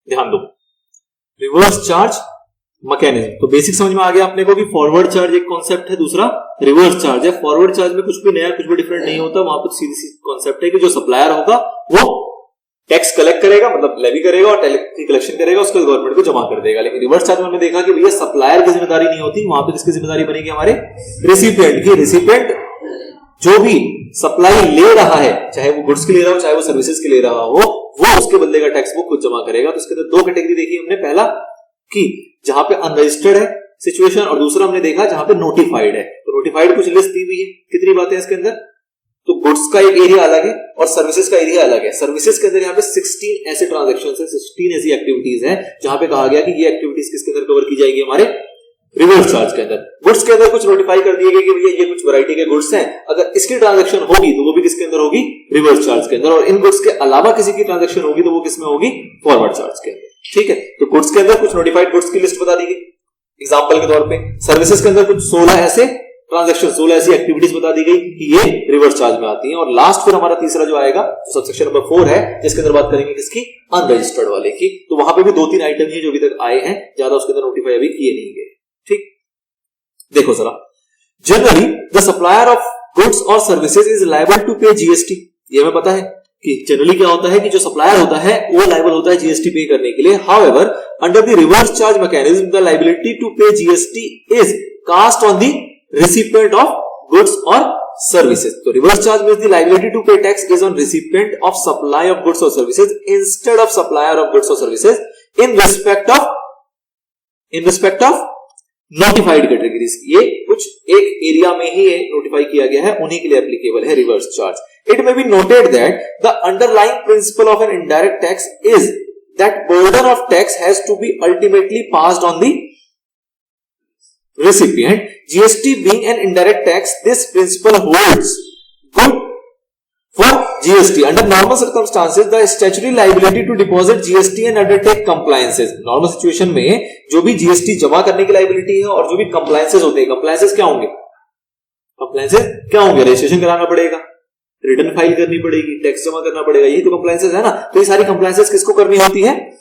ध्यान दो, reverse charge mechanism. तो बेसिक समझ में आ गया अपने को कि फॉरवर्ड चार्ज एक कॉन्सेप्ट है, दूसरा रिवर्स चार्ज है। फॉरवर्ड चार्ज में कुछ भी नया, कुछ भी डिफरेंट नहीं होता, वहां पर सीधी सी कॉन्सेप्ट है कि जो सप्लायर होगा वो टैक्स कलेक्ट करेगा, मतलब लेवी करेगा और टैक्स की कलेक्शन करेगा, उसके गवर्नमेंट को जमा कर देगा। लेकिन रिवर्स चार्ज में हमने देखा कि भैया सप्लायर की जिम्मेदारी नहीं होती, वहां पे किसकी जिम्मेदारी बनेगी, हमारे रेसिपिएंट की। रेसिपिएंट जो भी सप्लाई ले रहा है, चाहे वो गुड्स के ले रहा हो, चाहे वो सर्विसेज के ले रहा हो, वो उसके बदले का टैक्स वो खुद जमा करेगा। तो इसके अंदर दो कैटेगरी देखी हमने, पहला कि जहां पे अनरजिस्टर्ड है सिचुएशन, और दूसरा हमने देखा जहां पे नोटिफाइड है। तो नोटिफाइड कुछ लिस्ट दी हुई है, कितनी बातें हैं इसके अंदर। तो गुड्स का एक एरिया अलग है और सर्विसेज का एरिया अलग है। सर्विसेज के अंदर यहाँ पे 16 ऐसे ट्रांजैक्शंस है, 16 ऐसी एक्टिविटीज हैं जहां पे कहा गया कि ये एक्टिविटीज किसके अंदर कवर की जाएगी, हमारे रिवर्स चार्ज के अंदर। गुड्स के अंदर कुछ नोटिफाई कर दिए गए कि भैया ये कुछ वैरायटी के गुड्स हैं, अगर इसकी ट्रांजैक्शन होगी तो वो भी किसके अंदर होगी, रिवर्स चार्ज के अंदर। और इन गुड्स के अलावा किसी की ट्रांजैक्शन होगी तो वो किसमें होगी, फॉरवर्ड चार्ज के अंदर। ठीक है, तो गुड्स के अंदर कुछ नोटिफाइड गुड्स की लिस्ट बता दी गई एग्जांपल के तौर पे। सर्विसेज के अंदर कुछ 16 ऐसे ट्रांजैक्शन, 16 ऐसी एक्टिविटीज बता दी गई कि ये रिवर्स चार्ज में आती हैं। और लास्ट फिर हमारा तीसरा जो आएगा सबसेक्शन नंबर 4 है, जिसके अंदर बात करेंगे किसकी, अनरजिस्टर्ड वाले की। तो वहां पे भी 2-3 आइटम ही जो अभी तक आए हैं, ज्यादा उसके अंदर नोटिफाई अभी किए नहीं गए। ठीक, देखो जरा, generally the supplier of goods और services is liable to pay GST. ये हमें पता है कि जनरली क्या होता है कि जो सप्लायर होता है वो लायबल होता है जीएसटी पे करने के लिए। However under the reverse charge mechanism the liability to pay GST is cast on the recipient of goods or services. So reverse charge means the liability to pay tax is on recipient of supply of goods or services instead of supplier of goods or services in respect of notified categories. ये कुछ एक area में ही notify किया गया है, उन्हीं के लिए एप्लीकेबल है reverse charge. It may be noted that the underlying principle of an indirect tax is that burden of tax has to be ultimately passed on the recipient. GST being an indirect tax, this principle holds good for GST. Under normal circumstances, the statutory liability to deposit GST and undertake compliances. Normal situation में जो भी GST जमा करने की liability है और जो भी compliances होते हैं, compliances क्या होंगे, रजिस्ट्रेशन कराना पड़ेगा, रिटर्न फाइल करनी पड़ेगी, टैक्स जमा करना पड़ेगा, यही तो compliances है ना। तो ये सारी compliances किसको करनी होती है,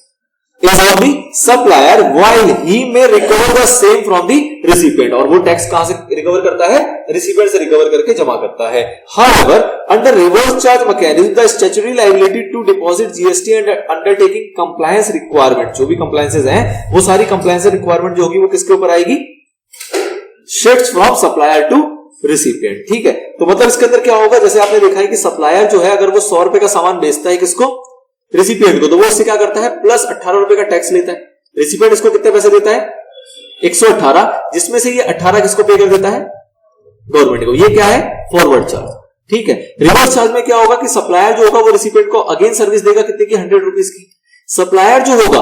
is on the supplier while he may recover the same from the recipient. और वो टैक्स कहां से रिकवर करता है, रिसिपिएंट से रिकवर करके जमा करता है। However, under reverse charge mechanism, the statutory liability to deposit GST and undertaking compliance requirement, जो भी compliances हैं, वो सारी compliance requirement जो होगी वो किसके ऊपर आएगी, shifts from supplier to recipient। ठीक है, तो मतलब इसके अंदर क्या होगा, जैसे आपने देखा है कि सप्लायर जो है अगर वो 100 रुपए का सामान बेचता है किसको, रेसिपिएंट को, तो वो इससे क्या करता है, प्लस 18 रुपए का टैक्स लेता है। रेसिपिएंट इसको कितने पैसे देता है, 118, जिसमें से ये 18 किसको पे कर देता है, गवर्नमेंट को। ये क्या है, फॉरवर्ड चार्ज। ठीक है, रिवर्स चार्ज में क्या होगा कि सप्लायर जो होगा वो रेसिपिएंट को अगेन सर्विस देगा कितने की, 100 रुपीज की। सप्लायर जो होगा,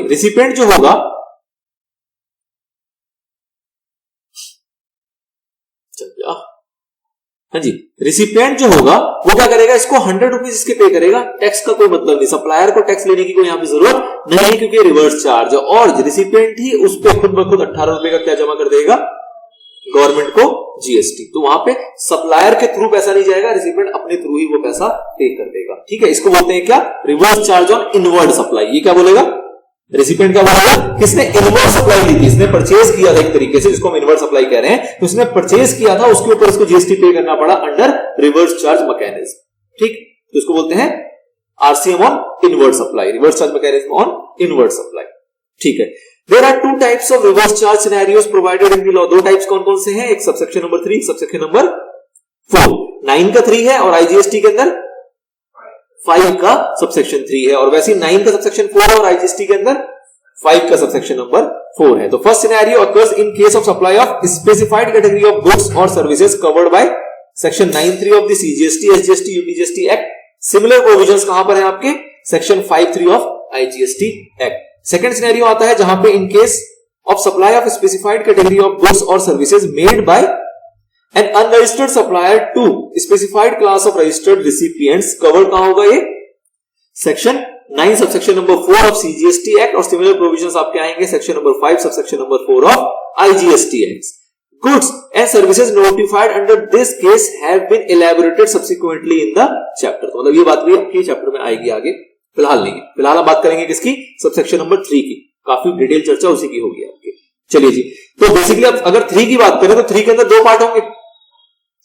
रेसिपिएंट जो होगा, हाँ जी, रिसिपिएंट जो होगा वो क्या करेगा, इसको 100 रुपीज इसके पे करेगा, टैक्स का कोई मतलब नहीं, सप्लायर को टैक्स लेने की कोई यहां पे जरूरत नहीं है क्योंकि रिवर्स चार्ज है। और रिसिपिएंट ही उस पे खुद ब खुद 18 रुपए का क्या जमा कर देगा, गवर्नमेंट को जीएसटी। तो वहां पे सप्लायर के थ्रू पैसा नहीं जाएगा, रिसिपिएंट अपने थ्रू ही वो पैसा पे कर देगा। ठीक है, इसको बोलते हैं क्या, reverse charge on inward supply. ये क्या बोलेगा, रेसिपिएंट क्या बोलेगा, किसने इनवर्ड सप्लाई ली थी, इसने परचेज किया था एक तरीके से, जिसको हम इनवर्ड सप्लाई कह रहे हैं, तो इसने परचेज किया था, उसके ऊपर इसको जीएसटी पे करना पड़ा अंडर रिवर्स चार्ज मैकेनिज्म। ठीक, तो इसको बोलते हैं RCM on inward supply, reverse charge mechanism on inward supply. ठीक है, there are 2 types of reverse charge scenarios provided in the law. 2 types कौन कौन से हैं, एक सबसेक्शन नंबर 3, सबसेक्शन नंबर 4। 9 का 3 है और आईजीएसटी के अंदर 5 का सबसेक्शन 3 है, और वैसे 9 का सबसेक्शन 4 है और आईजीएसटी के अंदर 5 का सबसेक्शन नंबर 4 है। तो first scenario occurs in case of supply of specified category of goods और services covered by section 9(3) of the CGST, SGST, UTGST act. Similar provisions कहां पर है आपके, section 5(3) of IGST act. Second scenario आता है जहां पे in case of supply of specified category of goods और services made by an unregistered supplier to specified class of registered recipients, cover कहां होगा ये, section 9 subsection number 4 of CGST act. और similar provisions आपके आएंगे section number 5 subsection number 4 of IGST act. Goods and services notified under this case have been elaborated subsequently in the chapter. तो मतलब ये बात भी आपके चैप्टर में आएगी आगे। फिलहाल नहीं है, फिलहाल हम बात करेंगे किसकी, सबसेक्शन नंबर 3 की, काफी डिटेल चर्चा उसी की होगी आपकी। चलिए जी, तो बेसिकली अब अगर 3 की बात करें तो 3 के अंदर दो पार्ट होंगे,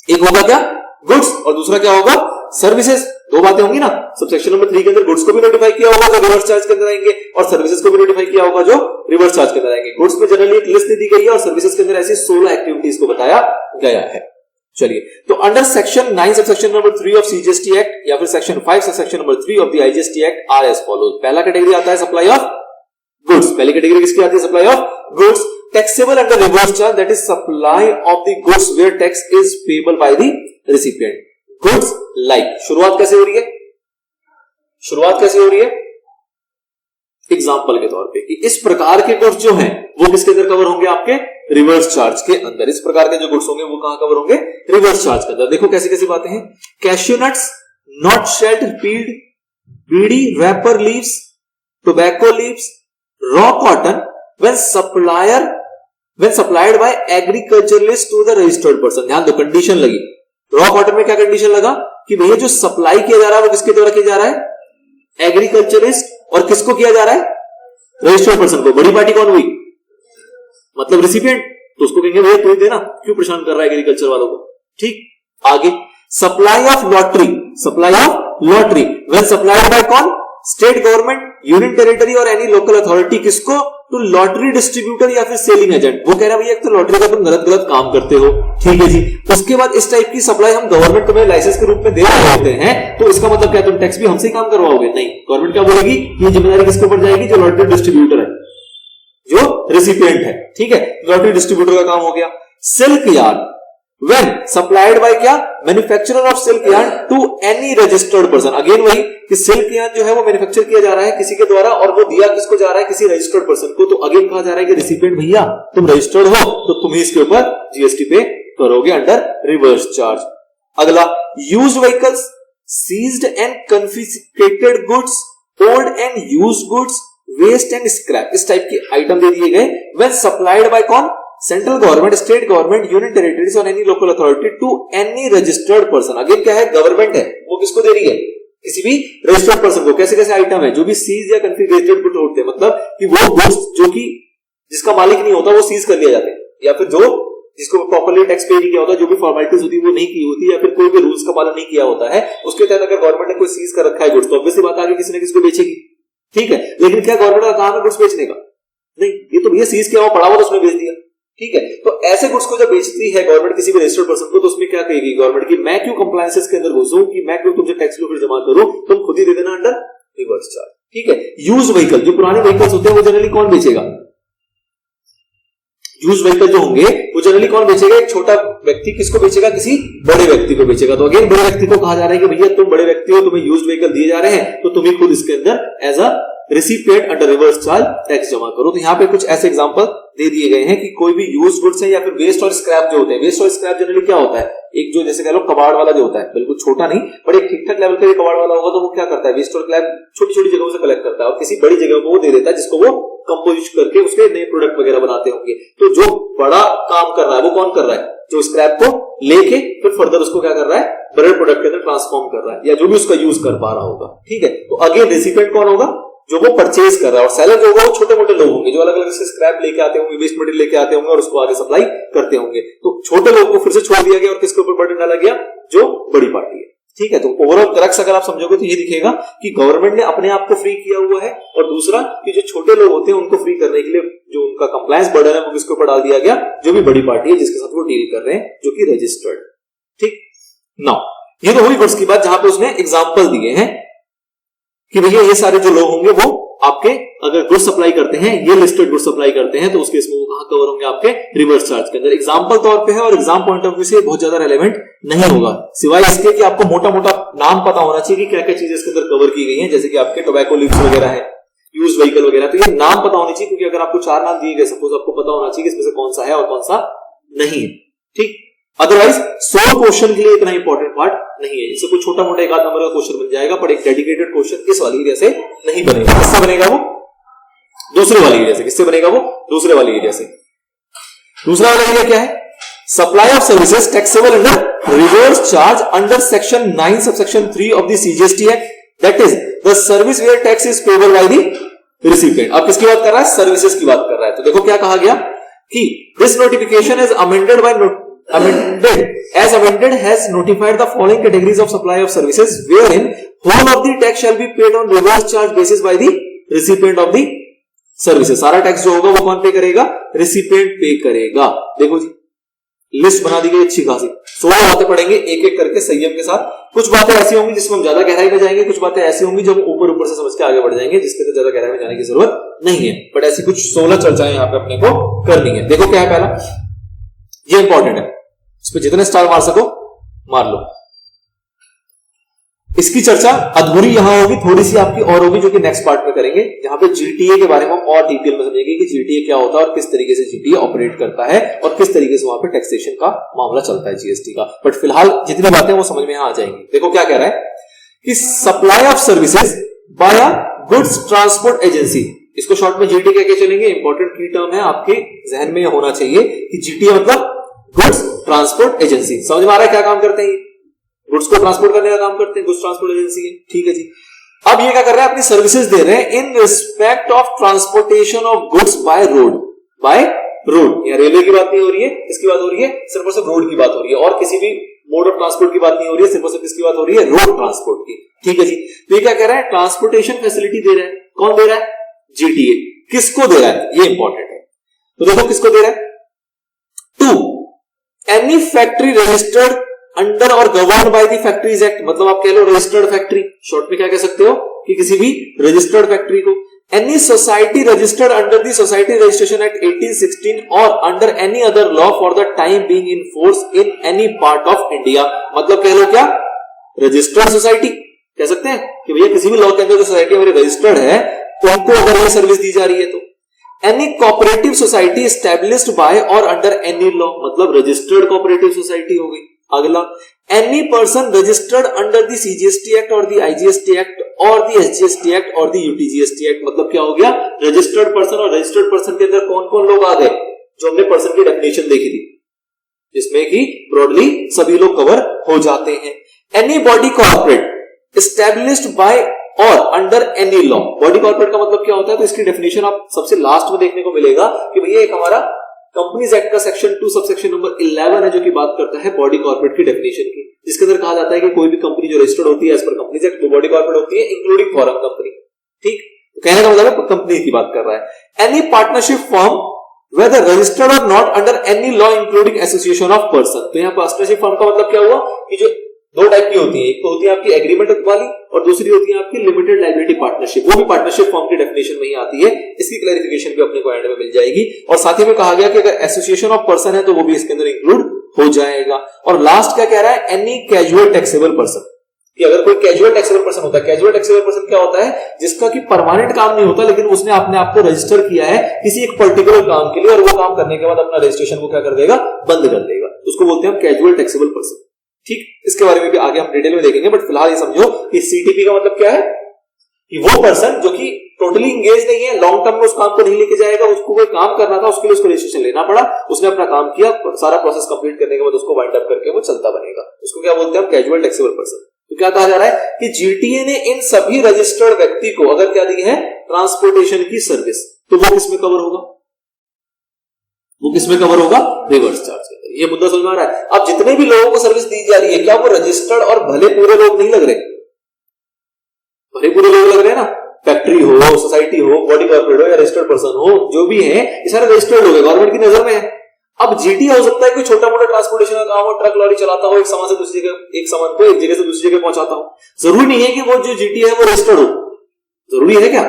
एक होगा क्या गुड्स और दूसरा क्या होगा सर्विसेज, दो बातें होंगी ना। सबसेक्शन नंबर 3 के अंदर गुड्स को भी नोटिफाई किया होगा जो रिवर्स चार्ज के अंदर आएंगे और सर्विसेज को भी नोटिफाई किया होगा जो रिवर्स चार्ज के अंदर आएंगे। गुड्स में जनरली एक लिस्ट दी गई है और सर्विसेज के अंदर ऐसी 16 एक्टिविटीज को बताया गया है। चलिए, तो under section 9 subsection number 3 of CGST act या फिर section 5 subsection number 3 of the IGST act are as follows. पहला कैटेगरी आता है सप्लाई ऑफ गुड्स, पहली कैटेगरी किसकी आती है, supply of goods taxable under reverse charge, that is supply of the goods where tax is payable by the recipient. Goods like, शुरुआत कैसे हो रही है, शुरुआत कैसे हो रही है एग्जाम्पल के तौर पे कि इस प्रकार के गुड्स जो हैं वो किसके अंदर कवर होंगे, आपके रिवर्स चार्ज के अंदर। इस प्रकार के जो गुड्स होंगे वो कहां कवर होंगे, रिवर्स चार्ज के अंदर। देखो कैसी कैसी बातें हैं, cashew nuts not shelled peeled, bidi wrapper leaves, tobacco leaves, raw cotton when supplied by agriculturalist to the registered person। ध्यान दो, कंडीशन लगी रॉ कॉटन में, क्या कंडीशन लगा कि भैया जो सप्लाई किया जा रहा है वो किसके द्वारा किया जा रहा है, एग्रीकल्चरिस्ट, और किसको किया जा रहा है, रजिस्टर्ड पर्सन को। बड़ी पार्टी कौन हुई, मतलब रिसिपिएंट, तो उसको कहेंगे भैया तू देना, क्यों परेशान कर रहा है एग्रीकल्चर वालों को। ठीक, आगे supply of lottery, supply of lottery when supplied by कौन, स्टेट गवर्नमेंट, यूनियन टेरिटरी और एनी लोकल अथॉरिटी, किसको, टू लॉटरी डिस्ट्रीब्यूटर या फिर सेलिंग एजेंट। वो कह रहा है भैया एक तो लॉटरी का तुम गलत गलत काम करते हो, ठीक है जी। उसके बाद इस टाइप की सप्लाई हम गवर्नमेंट तुम्हें लाइसेंस के रूप में दे रहे होते हैं, तो इसका मतलब क्या तुम टैक्स भी हमसे ही काम करवाओगे, नहीं। गवर्नमेंट क्या बोलेगी, ये जिम्मेदारी किसके ऊपर जाएगी, जो लॉटरी डिस्ट्रीब्यूटर है, जो रेसिपिएंट है, ठीक है। लॉटरी डिस्ट्रीब्यूटर का काम हो गया। Silk yarn when supplied by क्या, manufacturer of silk yarn to any registered person. Again वही कि सिल्क यार्न जो है वो मैन्युफैक्चर किया जा रहा है किसी के द्वारा और वो दिया किसको जा रहा है, किसी रजिस्टर्ड पर्सन को। तो अगेन कहा जा रहा है कि रिसिपिएंट भैया तुम रजिस्टर्ड हो तो तुम ही इसके ऊपर जीएसटी पे करोगे अंडर रिवर्स चार्ज। अगला, used vehicles, seized and confiscated goods, old and used goods, waste and scrap, इस टाइप के आइटम दे दिए गए व्हेन सप्लाइड बाय कौन, central government, state government, union territories और any local authority to any registered person. Again क्या है, government है, वो किसको दे रही है, किसी भी रजिस्टर्ड पर्सन को। कैसे कैसे आइटम है जो भी सीज या कन्फिस्केटेड गुड्स होते हैं, मतलब कि वो गुड्स जो कि जिसका मालिक नहीं होता वो सीज कर लिया जाते हैं, या फिर जो जिसको प्रॉपर्ली टैक्स पे नहीं किया होता, जो भी फॉर्मेलिटीज होती है वो नहीं की होती, या फिर कोई भी रूल्स का पालन नहीं किया होता है, उसके तहत अगर गवर्नमेंट ने कोई सीज कर रखा है गुड्स, तो ऑब्वियसली बात आगे किसी ने किसको बेचेगी, ठीक है। लेकिन क्या गवर्नमेंट का काम है गुड्स बेचने का, नहीं, ये तो भैया सीज किया हुआ पड़ा हुआ तो उसने बेच दिया, ठीक है। तो ऐसे गुड्स को जब बेचती है गवर्नमेंट किसी भी रजिस्टर्ड पर्सन को, तो उसमें क्या कहेगी गवर्नमेंट की, मैं क्यों कंप्लायंसेस के अंदर घुसूं, कि मैं क्यों तुमसे टैक्स को फिर जमा करूं, तुम खुद ही दे देना अंडर रिवर्स चार्ज, ठीक है। यूज व्हीकल, जो पुराने व्हीकल्स होते हैं वो जनरली कौन बेचेगा, यूज व्हीकल जो होंगे वो जनरली कौन बेचेगा, एक छोटा व्यक्ति किसको बेचेगा, किसी बड़े व्यक्ति को बेचेगा। तो अगेन बड़े व्यक्ति को कहा जा रहा है कि भैया तुम बड़े व्यक्ति हो, तुम्हें यूज व्हीकल दिए जा रहे हैं, तो तुम्हें खुद इसके अंदर as a recipient under reverse charge tax जमा करो। तो यहाँ पे कुछ ऐसे एग्जांपल दे दिए गए हैं कि कोई भी यूज गुड्स है या फिर वेस्ट और स्क्रैप जो होते हैं। वेस्ट और स्क्रैप जनरली क्या होता है, एक जो जैसे कह लो कबाड़ वाला जो होता है, बिल्कुल छोटा नहीं बट एक ठीक ठाक लेवल का कबाड़ वाला होगा, तो वो क्या करता है, वेस्ट और स्क्रैप छोटी छोटी जगहों से कलेक्ट करता है और किसी बड़ी जगह को वो दे देता है जिसको वो कंपोजिट करके उसके नए प्रोडक्ट वगैरह बनाते होंगे। तो जो बड़ा काम कर रहा है वो कौन कर रहा है, जो स्क्रैप को लेके फिर फर्दर उसको क्या कर रहा है, बड़े प्रोडक्ट के अंदर ट्रांसफॉर्म कर रहा है, या जो भी उसका यूज कर पा रहा होगा, ठीक है। तो अगेन रेसिपिएंट कौन होगा, जो वो परचेज कर रहा है, और सेलर जो होगा वो छोटे मोटे लोग होंगे जो अलग अलग से स्क्रैप लेके आते होंगे, वेस्ट मटेरियल लेके आते होंगे और उसको आगे सप्लाई करते होंगे। तो छोटे लोग को फिर से छोड़ दिया गया और किसके ऊपर बर्डन डाला गया, जो बड़ी पार्टी है, ठीक है। तो ओवरऑल क्रक्स अगर आप समझोगे तो ये दिखेगा कि गवर्नमेंट ने अपने आप को फ्री किया हुआ है, और दूसरा कि जो छोटे लोग होते हैं उनको फ्री करने के लिए जो उनका कंप्लायंस बर्डन है वो किसके ऊपर डाल दिया गया, जो भी बड़ी पार्टी है जिसके साथ वो डील कर रहे हैं, जो कि रजिस्टर्ड, ठीक। नाउ ये तो हुई गुड्स की बात, जहां पे उसने एग्जांपल दिए हैं कि भैया ये सारे जो लोग होंगे वो आपके अगर गुड्स सप्लाई करते हैं, ये लिस्टेड गुड्स सप्लाई करते हैं, तो उसके इसमें वो कहां कवर होंगे, आपके रिवर्स चार्ज के अंदर। एग्जांपल तौर पे है और एग्जाम पॉइंट ऑफ व्यू से बहुत ज्यादा रेलेवेंट नहीं होगा, सिवाय इसके कि आपको मोटा मोटा नाम पता होना चाहिए कि क्या क्या चीजें इसके अंदर कवर की गई हैं, जैसे कि आपके टोबैको लीव्स वगैरह है, यूज व्हीकल वगैरह, तो ये नाम पता होनी चाहिए, क्योंकि अगर आपको 4 नाम दिए गए, सपोज आपको पता होना चाहिए कि इसमें से कौन सा है और कौन सा नहीं है, ठीक। अदरवाइज 100 क्वेश्चन के लिए इतना इंपॉर्टेंट पार्ट नहीं है, इससे कोई छोटा मोटा एक आध नंबर का क्वेश्चन बन जाएगा, पर एक डेडिकेटेड क्वेश्चन इस वाली एरिया से नहीं बनेगा। किससे बनेगा वो, दूसरे वाली एरिया से। किससे बनेगा वो, दूसरे वाली एरिया से। दूसरा वाला एरिया क्या है, supply of services taxable under reverse charge under section 9 subsection 3 of the CGST act that is the service where tax is payable by the recipient. अब किसकी बात कर रहा है? सर्विसेज की बात कर रहा है। तो देखो क्या कहा गया कि this notification is amended bye as amended has notified the following categories of supply of services wherein whole of the tax shall be paid on reverse charge basis by the recipient of the services। सारा tax जो होगा वो कौन पे करेगा? Recipient पे करेगा। देखो जी लिस्ट बना दी गई अच्छी खासी, 16 बातें पढ़ेंगे एक एक करके संयम के साथ। कुछ बातें ऐसी होंगी जिसमें हम ज्यादा गहराई में जाएंगे, कुछ बातें ऐसी होंगी जो हम ऊपर ऊपर से समझ के आगे बढ़ जाएंगे, जिसके तो ज्यादा गहराई में जाने की जरूरत नहीं है। बट ऐसी कुछ 16 चर्चाएं यहाँ पे अपने को करनी है। देखो क्या है पहला, ये इंपॉर्टेंट है, इस पे जितने स्टार मार सको मार लो। इसकी चर्चा अधूरी यहां होगी, थोड़ी सी आपकी और होगी जो कि नेक्स्ट पार्ट में करेंगे, जहां पे जीटीए के बारे में हम और डिटेल में समझेंगे कि जीटीए क्या होता है और किस तरीके से जीटीए ऑपरेट करता है और किस तरीके से वहां पे टैक्सेशन का मामला चलता है जीएसटी का। बट फिलहाल जितनी बातें वो समझ में यहां आ जाएंगी। देखो क्या कह रहा है कि supply of services bye a goods transport agency, इसको शॉर्ट में जीटीए कह के चलेंगे। इंपॉर्टेंट की टर्म है, आपके जहन में होना चाहिए कि जीटीए मतलब गुड्स ट्रांसपोर्ट एजेंसी। समझ में आ रहा है क्या काम करते हैं? गुड्स को ट्रांसपोर्ट करने का काम करते हैं, गुड्स ट्रांसपोर्ट एजेंसी है। ठीक है जी। अब ये क्या कर रहे हैं? अपनी सर्विसेज दे रहे हैं इन respect of transportation of goods by road. By road, यहाँ रेलवे की बात नहीं हो रही है, इसकी बात हो रही है सिर्फ और सिर्फ रोड की बात हो रही है, और किसी भी मोड ऑफ ट्रांसपोर्ट की बात नहीं हो रही है, सिर्फ और सिर्फ किसकी बात हो रही है? रोड ट्रांसपोर्ट की। ठीक है जी। तो ये क्या कह रहा है? ट्रांसपोर्टेशन फैसिलिटी दे रहा है। कौन दे रहा है? जीटीए। किसको दे रहा है? ये इंपॉर्टेंट है। तो देखो किसको दे रहा है? To any factory registered under और govern by the factories act, मतलब आप कह लो रजिस्टर्ड फैक्ट्री, शॉर्ट में क्या कह सकते हो कि किसी भी रजिस्टर्ड फैक्ट्री को। Any society registered under the society registration act 1816 और under any other law for the time being in force in any part of India, मतलब कह लो क्या? रजिस्टर्ड सोसाइटी कह सकते हैं कि भैया किसी भी लॉ के अंदर जो सोसाइटी हमारी रजिस्टर्ड है तो उनको अगर ये सर्विस दी जा रही है तो। Any cooperative society established by और अंडर एनी लॉ, मतलब रजिस्टर्ड कोऑपरेटिव सोसाइटी हो गई। अगला, any person registered under the CGST act और द आईजीएसटी एक्ट और द एसजीएसटी एक्ट और द यूटीजीएसटी एक्ट, मतलब क्या हो गया? Registered person. और रजिस्टर्ड पर्सन के अंदर कौन कौन लोग आ गए? जो हमने पर्सन की डेफिनेशन देखी थी, जिसमें कि ब्रॉडली सभी लोग कवर हो जाते हैं। Any body corporate established by और under any law. Body corporate का मतलब क्या होता है? तो इसकी डेफिनेशन आप सबसे लास्ट में देखने को मिलेगा कि भैया एक हमारा कंपनीज एक्ट का सेक्शन 2 सबसेक्शन नंबर 11 है जो कि बात करता है बॉडी कॉर्पोरेट की डेफिनेशन की, जिसके अंदर कहा जाता है कि कोई भी कंपनी जो रजिस्टर्ड होती है एज पर कंपनीज एक्ट वो बॉडी कॉर्पोरेट होती है, इंक्लूडिंग फॉरेन कंपनी। ठीक, कहने का मतलब है कंपनी की बात कर रहा है। Any partnership firm whether registered or not under any law including association of person। तो यहाँ पार्टनरशिप फर्म का मतलब क्या हुआ कि जो दो टाइप की होती है, एक तो होती है आपकी एग्रीमेंट वाली और दूसरी होती है आपकी लिमिटेड लायबिलिटी पार्टनरशिप, वो भी पार्टनरशिप फर्म की डेफिनेशन में ही आती है। इसकी क्लैरिफिकेशन भी अपने को एंड में मिल जाएगी। और साथ ही में कहा गया कि अगर एसोसिएशन ऑफ पर्सन है तो वो भी इसके अंदर इंक्लूड हो जाएगा। और लास्ट क्या कह रहा है? एनी कैजुअल टैक्सेबल पर्सन, कि अगर कोई कैजुअल टैक्सेबल पर्सन होता है, कैजुअल टैक्सेबल पर्सन क्या होता है? जिसका कि परमानेंट काम नहीं होता लेकिन उसने अपने आप को रजिस्टर किया है किसी एक पर्टिकुलर काम के लिए और वो काम करने के बाद अपना रजिस्ट्रेशन को क्या कर देगा? बंद कर देगा। उसको बोलते हैं हम कैजुअल टैक्सेबल पर्सन। ठीक, इसके बारे में भी आगे हम डिटेल में देखेंगे, बट फिलहाल ये समझो कि सीटीपी का मतलब क्या है कि वो पर्सन जो कि टोटली इंगेज नहीं है, लॉन्ग टर्म में उस काम को नहीं लेके जाएगा, उसको कोई काम करना था, उसके लिए उसको रजिस्ट्रेशन लेना पड़ा, उसने अपना काम किया, सारा प्रोसेस कंप्लीट करने के बाद उसको वाइंड अप करके वो चलता बनेगा, उसको क्या बोलते हैं हम? Casual taxable person. तो क्या कहा जा रहा है कि जीटीए ने इन सभी रजिस्टर्ड व्यक्ति को अगर क्या दी है? ट्रांसपोर्टेशन की सर्विस, तो वो किसमें कवर होगा? वो किसमें कवर होगा? रिवर्स चार्ज के अंदर। ये मुद्दा समझ में आ रहा है? अब जितने भी लोगों को सर्विस दी जा रही है क्या वो रजिस्टर्ड और भले पूरे लोग नहीं लग रहे? भले पूरे लोग लग रहे हैं ना, फैक्ट्री हो, सोसाइटी हो, बॉडी कॉर्पोरेट हो या रजिस्टर्ड पर्सन हो, जो भी है ये सारे रजिस्टर्ड लोग हैं, गवर्नमेंट की नजर में है। अब जीटी हो सकता है कोई छोटा मोटा ट्रांसपोर्टेशन का काम हो, ट्रक लॉरी चलाता हो, एक सामान से दूसरी जगह, एक सामान को एक जगह से दूसरी जगह पहुंचाता हो। जरूरी नहीं है कि वो जो जीटी है वो रजिस्टर्ड हो, जरूरी है क्या?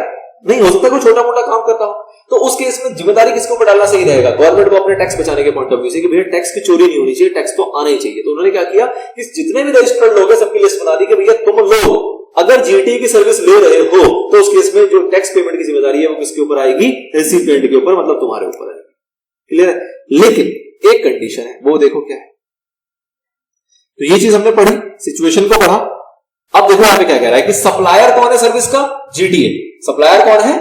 नहीं, हो सकता है कोई छोटा मोटा काम करता हो। तो उस केस में जिम्मेदारी किसके ऊपर डालना सही रहेगा? गवर्नमेंट को अपने टैक्स बचाने के पॉइंट ऑफ व्यू से कि भैया टैक्स की चोरी नहीं होनी चाहिए, टैक्स तो आना ही चाहिए। तो उन्होंने क्या किया कि जितने भी रजिस्टर्ड लोग हैं सबकी लिस्ट बना दी कि भैया तुम लोग अगर जीटी की सर्विस ले रहे हो तो उस केस में जो टैक्स पेमेंट की जिम्मेदारी है वो किसके ऊपर आएगी? रेसिपिएंट के ऊपर, मतलब तुम्हारे ऊपर आएगी। क्लियर है? लेकिन एक कंडीशन है, वो देखो क्या है। तो ये चीज हमने पढ़ी, सिचुएशन को पढ़ा। अब देखो यहां पे क्या कह रहा है कि सप्लायर कौन है सर्विस का? जीटीए। सप्लायर कौन है?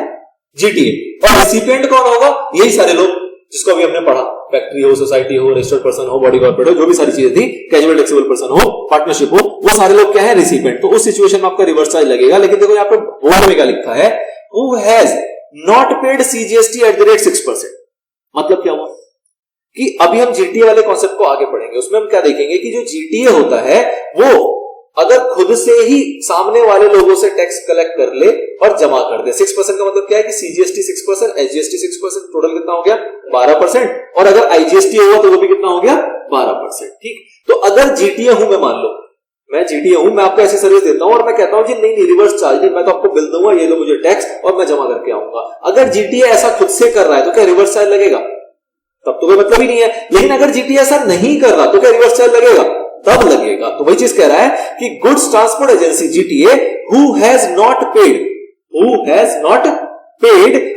जीटीए। और रेसिपिएंट कौन होगा? यही सारे लोग जिसको अभी हमने पढ़ा, फैक्ट्री हो, सोसाइटी हो, रजिस्टर्ड पर्सन हो, बॉडी कॉर्पोरेट हो, जो भी सारी चीजें थी, कैजुअल टैक्सेबल पर्सन हो, पार्टनरशिप हो, वो सारे लोग क्या है, रिसिपेंट। तो उस सिचुएशन में आपका रिवर्स चार्ज लगेगा। लेकिन देखो यहाँ पे बोर्ड में क्या लिखा है, who has not paid CGST at the rate 6%। मतलब क्या हुआ कि अभी हम जीटीए वाले कॉन्सेप्ट को आगे पढ़ेंगे, उसमें हम क्या देखेंगे कि जो जीटीए होता है वो अगर खुद से ही सामने वाले लोगों से टैक्स कलेक्ट कर ले और जमा कर दे। 6% का मतलब क्या है कि CGST 6%, SGST 6%, टोटल कितना हो गया 12%, और अगर IGST होगा तो वो भी कितना हो गया 12%। ठीक, तो अगर जीटीए हूं मैं, मान लो मैं जीटीए हूं, मैं आपको ऐसी सर्विस देता हूं और मैं कहता हूं जी नहीं रिवर्स चार्ज नहीं, मैं तो आपको बिल दूंगा, ये लो मुझे टैक्स और मैं जमा करके आऊंगा। अगर जीटीए ऐसा खुद से कर रहा है तो क्या रिवर्स चार्ज लगेगा? तब तो कोई मतलब ही नहीं है। लेकिन अगर जीटीए ऐसा नहीं कर रहा तो क्या रिवर्स चार्ज लगेगा? तब लगेगा। तो वही चीज कह रहा है कि goods transport agency GTA who has not paid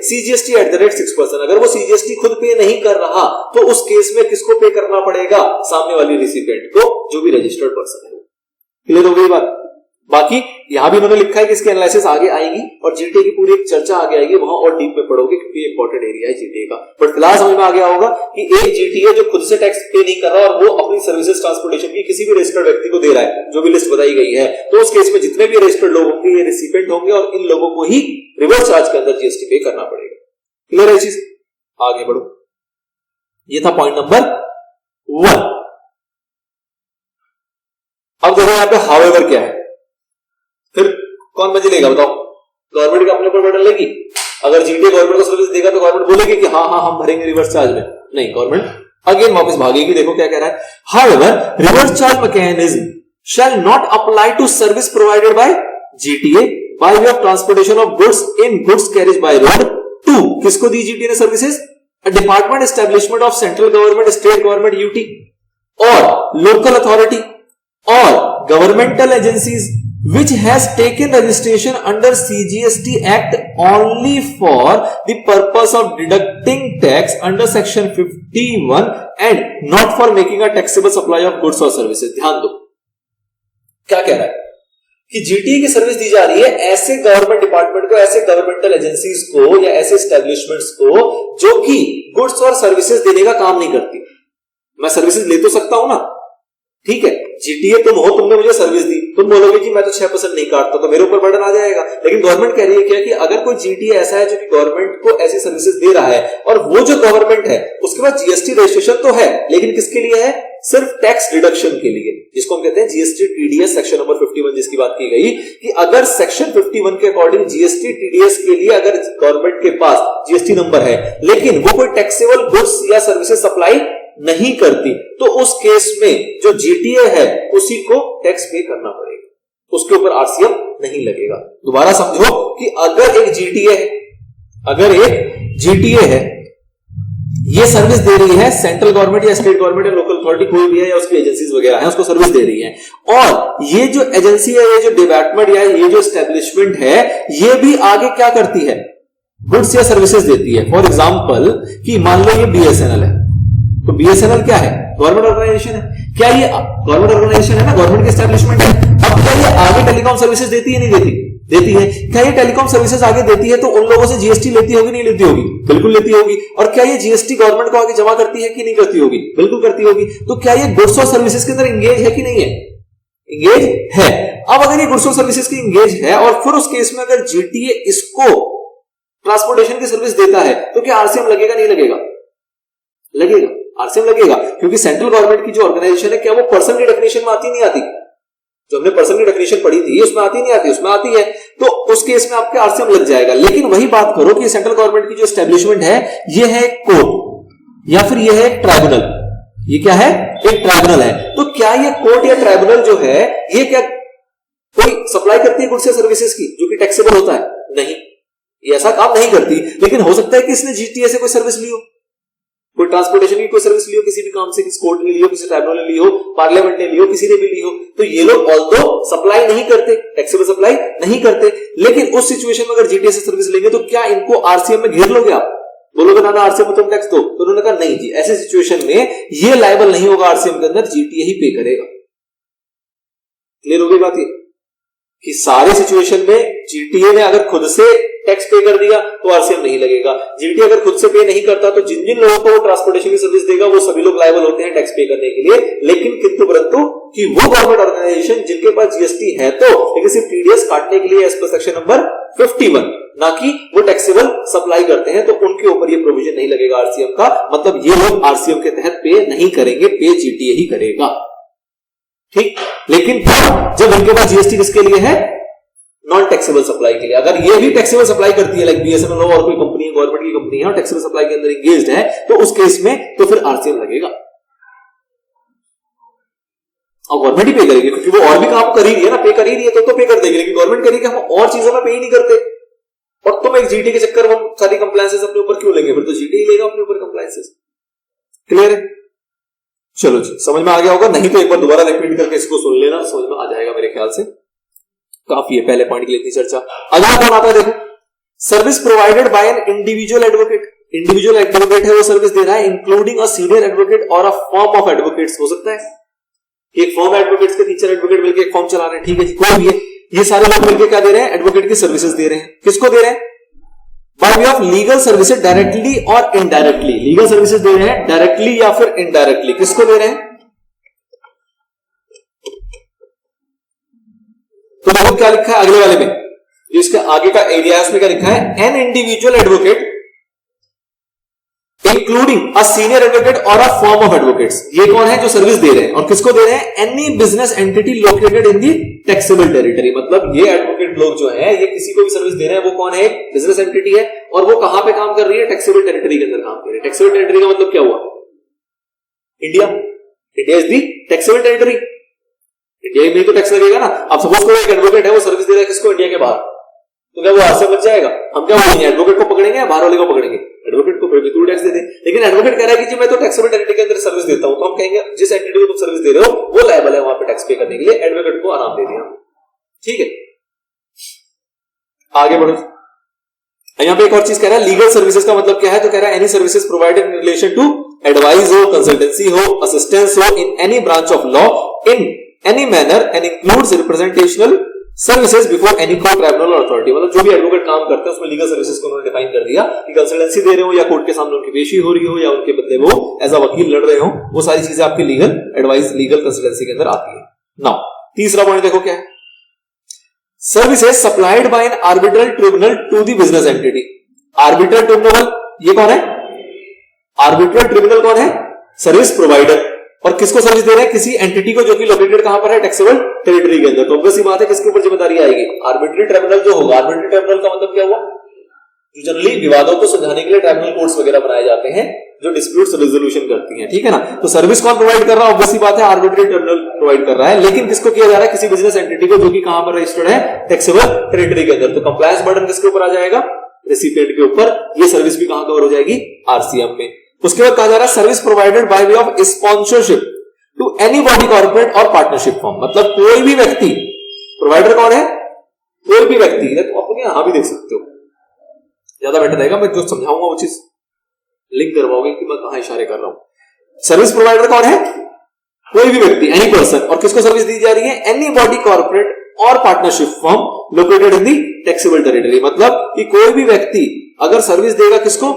CGST at the rate 6%, अगर वो CGST खुद पे नहीं कर रहा तो उस केस में किसको पे करना पड़ेगा? सामने वाली रिसिपेंट को, जो भी रजिस्टर्ड पर्सन है। क्लियर हो गई बात? बाकी यहां भी उन्होंने लिखा है कि इसकी एनालिसिस आगे आएगी और जीटीए की पूरी एक चर्चा आगे आएगी, वहां और डीप में पढ़ोगे क्योंकि इंपॉर्टेंट एरिया है जीटीए का। बट फिलहाल समझ में आ गया होगा कि एक जीटीए जो खुद से टैक्स पे नहीं कर रहा और वो अपनी सर्विसेज ट्रांसपोर्टेशन की किसी भी रजिस्टर्ड व्यक्ति को दे रहा है, जो भी लिस्ट बताई गई है, तो उस केस में जितने भी रजिस्टर्ड लोग होंगे ये रिसिपेंट होंगे और इन लोगों को ही रिवर्स चार्ज के अंदर जीएसटी पे करना पड़ेगा। क्लियर है चीज? आगे बढ़ो। ये था पॉइंट नंबर 1। अब देखो यहां पे हाउएवर क्या है, फिर कौन मजे लेगा बताओ? गवर्नमेंट का अपने ऊपर बर्डन लेगी? अगर जीटीए गवर्नमेंट को सर्विस देगा तो गवर्नमेंट बोलेगी कि हाँ हाँ हम भरेंगे रिवर्स चार्ज में? नहीं, गवर्नमेंट अगेन वापस भागेगी। देखो क्या कह रहा है, however reverse charge mechanism shall not apply to service provided by GTA by way of transportation of goods in goods carriage by road to, किसको दी जीटीए ने services? Department establishment of central government, state government UT और local authority और governmental agencies which has taken registration under CGST Act only for the purpose of deducting tax under section 51 and not for making a taxable supply of goods or services। ध्यान दो क्या कह रहा है कि GTA की service दी जा रही है ऐसे गवर्नमेंट डिपार्टमेंट को, ऐसे गवर्नमेंटल एजेंसीज को या ऐसे एस्टेब्लिशमेंट्स को जो कि गुड्स और सर्विसेज देने का काम नहीं करती। मैं सर्विसेज ले तो सकता हूं ना, ठीक है, जीटीए तुम हो, तुमने मुझे सर्विस दी, तुम बोलोगे कि मैं तो 6% नहीं काटता, तो मेरे ऊपर बर्डन आ जाएगा। लेकिन गवर्नमेंट कह रही है क्या कि अगर कोई जीटीए ऐसा है जो कि गवर्नमेंट को ऐसी सर्विसेज दे रहा है और वो जो गवर्नमेंट है उसके बाद जीएसटी रजिस्ट्रेशन तो है, लेकिन किसके लिए है? सिर्फ टैक्स डिडक्शन के लिए, जिसको हम कहते हैं जीएसटी टीडीएस सेक्शन नंबर 51, जिसकी बात की गई कि अगर सेक्शन 51 के अकॉर्डिंग जीएसटी टीडीएस के लिए अगर गवर्नमेंट के पास जीएसटी नंबर है लेकिन वो कोई टैक्सेबल गुड्स या सर्विसेज सप्लाई नहीं करती, तो उस केस में जो जीटीए है उसी को टैक्स पे करना पड़ेगा, उसके ऊपर आरसीएम नहीं लगेगा। दोबारा समझो कि अगर एक जीटीए है ये सर्विस दे रही है, सेंट्रल गवर्नमेंट या स्टेट गवर्नमेंट या लोकल अथॉरिटी कोई भी है या उसकी एजेंसीज वगैरह है, उसको सर्विस दे रही है, और ये जो एजेंसी है, ये जो डिपार्टमेंट या ये जो एस्टेब्लिशमेंट है, ये भी आगे क्या करती है? गुड्स या सर्विसेज देती है। फॉर एग्जाम्पल कि मान लो ये बीएसएनएल है, तो बीएसएनएल क्या है? गवर्नमेंट ऑर्गेनाइजेशन है। क्या ये गवर्नमेंट ऑर्गेनाइजेशन है ना, गवर्नमेंट की एस्टेब्लिशमेंट है। अब क्या ये आगे टेलीकॉम सर्विसेज देती है? नहीं देती? देती है। क्या ये टेलीकॉम सर्विसेज आगे देती है तो उन लोगों से जीएसटी लेती होगी? नहीं लेती होगी? बिल्कुल लेती होगी। और क्या ये जीएसटी गवर्नमेंट को आगे जमा करती है कि नहीं करती होगी? बिल्कुल करती होगी। तो क्या ये गुड्स और सर्विसेज के अंदर इंगेज है कि नहीं है? इंगेज है। अब अगर ये गुड्स और सर्विसेज की इंगेज है और फिर उस केस में अगर जीटीए इसको ट्रांसपोर्टेशन की सर्विस देता है तो क्या आरसीएम लगेगा? नहीं लगेगा? लगेगा, आरसीएम लगेगा, क्योंकि सेंट्रल गवर्नमेंट की जो ऑर्गेनाइजेशन है क्या वो पर्सन की डेफिनेशन में आती नहीं आती? जो हमने पर्सन की डेफिनेशन पढ़ी थी उसमें आती नहीं आती? उसमें आती है। तो उस केस में आपके आरसीएम लग जाएगा। लेकिन वही बात करो कि सेंट्रल गवर्नमेंट की जो एस्टेब्लिशमेंट है ये है कोर्ट या फिर ये है एक ट्राइब्यूनल। ये क्या है? एक ट्राइब्यूनल है। तो क्या ये कोर्ट या ट्राइब्यूनल जो है ये क्या कोई सप्लाई करती है गुड्स या सर्विसेज की जो कि टैक्सेबल होता है? नहीं, ये ऐसा काम नहीं करती। लेकिन हो सकता है कि इसने जीटीए से कोई सर्विस ली हो, कोई ट्रांसपोर्टेशन की कोई सर्विस ली हो, किसी भी काम से, किसी कोर्ट ने ली हो, किसी ट्राइब्यूनल ने ली हो, पार्लियामेंट ने ली हो, किसी ने भी ली हो। तो ये लोग ऑल्दो सप्लाई नहीं करते, टैक्सेबल सप्लाई नहीं करते, लेकिन उस सिचुएशन में अगर जीटीए से सर्विस लेंगे तो क्या इनको आरसीएम में घेर लोगे आप? बोलोगे ना आरसीएम में तुम टैक्स दो, तो उन्होंने कहा नहीं जी, ऐसे सिचुएशन में ये लायबल नहीं होगा आरसीएम के अंदर, जीटीए ही पे करेगा। क्लियर हो गई बात? ये कि सारे सिचुएशन में जीटीए ने अगर खुद से टैक्स पे कर दिया तो आरसीएम नहीं लगेगा। जीटीए अगर खुद से पे नहीं करता तो जिन जिन लोगों को वो ट्रांसपोर्टेशन की सर्विस देगा वो सभी लोग लायबल होते हैं टैक्स पे करने के लिए, लेकिन किंतु परंतु कि वो गवर्नमेंट ऑर्गेनाइजेशन जिनके पास जीएसटी है तो लेकिन सिर्फ टीडीएस काटने के लिए एज पर सेक्शन नंबर 51, ना कि वो टैक्सेबल सप्लाई करते हैं, तो उनके ऊपर ये प्रोविजन नहीं लगेगा आरसीएम का। मतलब ये लोग आरसीएम के तहत पे नहीं करेंगे, पे जीटीए ही करेगा। ठीक, लेकिन जब इनके पास जीएसटी किसके लिए है? नॉन टैक्सेबल सप्लाई के लिए। अगर ये भी टैक्सेबल सप्लाई करती है, लाइक बीएसएनएल और कोई कंपनी है, गवर्नमेंट की कंपनी है और टैक्सेबल सप्लाई के अंदर एंगेज्ड है, तो उस केस में तो फिर आरसीएम लगेगा और गवर्नमेंट ही पे करेगी, क्योंकि वो और भी काम कर ही रही है ना, पे कर ही रही है तो पे कर देगी। लेकिन गवर्नमेंट करेगी हम और चीजों में पे ही नहीं करते, और तुम एक जीटी के चक्कर में सारी कंप्लायंसेस अपने ऊपर क्यों लेंगे? फिर तो जीटी ही लेगा अपने ऊपर कंप्लायंसेस। क्लियर है? चलो जी, समझ में आ गया होगा, नहीं तो एक बार दोबारा रिपीट करके इसको सुन लेना, समझ में आ जाएगा मेरे ख्याल से। काफी है, पहले पॉइंट की इतनी चर्चा। अगला कौन आता है देखो, service provided by an individual advocate. Individual advocate है वो सर्विस दे रहा है, इंक्लूडिंग अ सीनियर एडवोकेट और अ फर्म ऑफ एडवोकेट्स। हो सकता है एक फर्म एडवोकेट्स के टीचर एडवोकेट मिलकर एक फर्म चला रहे हैं, ठीक है जी, कोई भी है, ये सारे लोग मिलकर क्या दे रहे हैं? एडवोकेट की सर्विसेज दे रहे हैं। किसको दे रहे हैं? Bye way of legal services directly और इनडायरेक्टली। लीगल सर्विसेज दे रहे हैं डायरेक्टली या फिर इनडायरेक्टली। किसको दे रहे हैं? तो देखो क्या लिखा है अगले वाले में, जो इसके आगे का एरिया है उसमें क्या लिखा है? An individual advocate including a senior advocate और अ फर्म ऑफ एडवोकेट्स। ये कौन है जो सर्विस दे रहे हैं और किसको दे रहे हैं? Any business entity located in the taxable territory. मतलब ये एडवोकेट लोग जो है ये किसी को भी सर्विस दे रहे हैं, वो कौन है? बिजनेस एंटिटी है, और वो कहां पे काम कर रही है? टैक्सेबल टेरिटरी के अंदर काम कर रही है। टैक्सेबल टेरिटरी का मतलब क्या हुआ? India. India is the taxable territory. India में तो टैक्स लगेगा ना। अब सपोज करो एक एडवोकेट है वो सर्विस दे रहा है किसको? इंडिया के बाहर, तो क्या वो आरसीएम बच जाएगा? हम क्या बोलेंगे? एडवोकेट को पकड़ेंगे या बाहर वाले को पकड़ेंगे? एडवोकेट को, फिर भी टैक्स दे दे। लेकिन एडवोकेट कह रहा है कि जी मैं तो टैक्सेबल टेरिटरी के अंदर सर्विस देता हूं, तो हम कहेंगे जिस एंटिटी को तुम सर्विस दे रहे हो वो लायबल है वहां पे टैक्स पे करने के लिए, एडवोकेट को आराम दे दिया। ठीक है, आगे बढ़ो। यहां पे एक और चीज कह रहा है, लीगल सर्विसेज का मतलब क्या है? तो कह रहा है any services provided in relation to advice हो, कंसल्टेंसी हो, असिस्टेंस हो in any branch of law in any manner and includes representational services before any court, tribunal और अथॉरिटी। मतलब जो भी एडवोकेट काम करते हैं उसमें लीगल सर्विसेज को उन्होंने डिफाइन कर दिया कि कंसल्टेंसी दे रहे हो या कोर्ट के सामने उनकी पेशी हो रही हो या उनके बदले वो एज अ वकील लड़ रहे हो, वो सारी चीजें आपकी लीगल एडवाइस, लीगल कंसल्टेंसी के अंदर आती है। नाउ तीसरा पॉइंट देखो क्या है, services supplied by an arbitral tribunal to the business entity. Arbitral tribunal ये कौन है? आर्बिट्रल ट्रिब्यूनल कौन है? Service provider. और किसको सर्विस दे रहे हैं? किसी एंटिटी को जो कि लोकेटेड कहां पर है? टैक्सेबल टेरिटरी के अंदर। तो ऑब्वियस सी बात है किसके ऊपर जिम्मेदारी आएगी? आर्बिट्ररी ट्रिब्यूनल जो होगा। आर्बिट्ररी ट्रिब्यूनल का मतलब क्या हुआ? जो जनरली विवादों को सुलझाने के लिए ट्राइब्यूनल कोर्ट्स वगैरह बनाए जाते हैं जो डिस्प्यूट्स रेजोल्यूशन करती हैं, ठीक है ना। तो सर्विस कौन प्रोवाइड कर रहा है? ऑब्वियस सी बात है आर्बिट्ररी ट्रिब्यूनल प्रोवाइड कर रहा है। लेकिन किसको किया जा रहा है? किसी बिजनेस एंटिटी को जो कि कहां पर रजिस्टर्ड है? टैक्सेबल टेरिटरी के अंदर। तो कंप्लायंस बर्डन किसके ऊपर आ जाएगा? रेसिपिएंट के ऊपर। ये सर्विस भी कहां कवर हो जाएगी? आरसीएम में। उसके बाद कहा जा रहा है service provided by way of sponsorship to any body corporate और पार्टनरशिप फॉर्म। मतलब कोई भी व्यक्ति, प्रोवाइडर कौन है? कोई भी व्यक्ति। तो अपने यहां भी देख सकते हो, ज्यादा बेटर रहेगा, मैं जो समझाऊंगा वो चीज लिंक करवाओगे कि मैं कहां इशारे कर रहा हूं। सर्विस प्रोवाइडर कौन है? कोई भी व्यक्ति, एनी पर्सन। और किसको सर्विस दी जा रही है? एनी बॉडी कॉर्पोरेट और partnership firm located in the taxable territory. मतलब कि कोई भी व्यक्ति अगर सर्विस देगा किसको?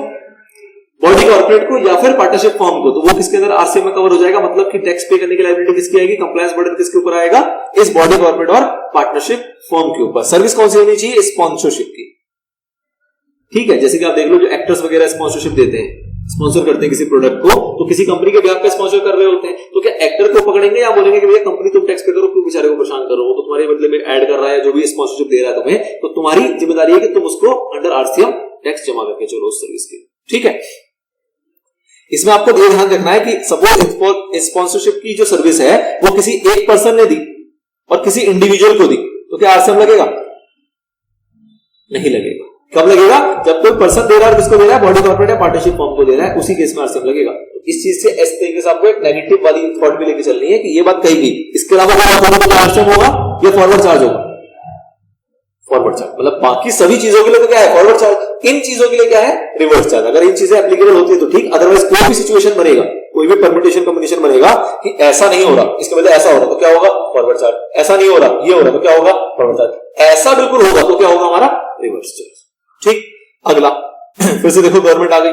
बॉडी कॉर्पोरेट को या फिर पार्टनरशिप फर्म को, तो वो किसके अंदर? आरसीएम में कवर हो जाएगा। मतलब कि टैक्स पे करने की लायबिलिटी किसकी आएगी? कंप्लायंस बर्डन किसके ऊपर आएगा? इस बॉडी कॉर्पोरेट और पार्टनरशिप फर्म के ऊपर। सर्विस कौन सी होनी चाहिए? स्पॉन्सरशिप की। ठीक है, जैसे कि आप देख लो जो एक्टर्स वगैरह स्पॉन्सरशिप देते हैं, स्पॉन्सर करते हैं किसी प्रोडक्ट को, तो किसी कंपनी के ब्याह पे स्पॉन्सर कर रहे होते हैं, तो क्या एक्टर को पकड़ेंगे या बोलेंगे कि भैया कंपनी तुम टैक्स पे करो, क्यों बेचारे को परेशान करो, वो तो तुम्हारे बदले में ऐड कर रहा है, जो भी स्पॉन्सरशिप दे रहा है तुम्हें, तो तुम्हारी जिम्मेदारी है कि तुम उसको अंडर आरसीएम टैक्स जमा करके चलो उस सर्विस की। ठीक है, इसमें आपको ध्यान रखना है कि सपोज स्पॉन्सरशिप की जो सर्विस है वो किसी एक पर्सन ने दी और किसी इंडिविजुअल को दी, तो क्या आरसीएम लगेगा? नहीं लगेगा। कब लगेगा? जब कोई पर्सन दे रहा है, किसको दे रहा है? बॉडी कॉर्पोरेट या पार्टनरशिप फर्म को दे रहा है, उसी केस में आरसीएम लगेगा। इस चीज से इस तरीके से आपको एक नेगेटिव वाली थॉट भी लेके चलनी है कि ये बात कही गई, इसके अलावा क्या आरसीएम होगा? ये फॉरवर्ड चार्ज होगा। फॉरवर्ड चार्ज मतलब बाकी सभी चीजों के लिए तो क्या है? Forward charge. इन चीजों के लिए क्या है? Reverse charge. अगर इन चीजें एप्लीकेबल होती है तो ठीक, अदरवाइज कोई भी सिचुएशन बनेगा, कोई कोई भी परम्यूटेशन कॉम्बिनेशन बनेगा कि ऐसा नहीं हो रहा, इसके बदले ऐसा हो रहा, तो क्या होगा? Forward charge. ऐसा नहीं हो रहा, ये हो रहा, तो क्या होगा? Forward charge. ऐसा बिल्कुल होगा तो क्या होगा? हमारा रिवर्स चार्ज। ठीक, अगला फिर से देखो, गवर्नमेंट आ गई,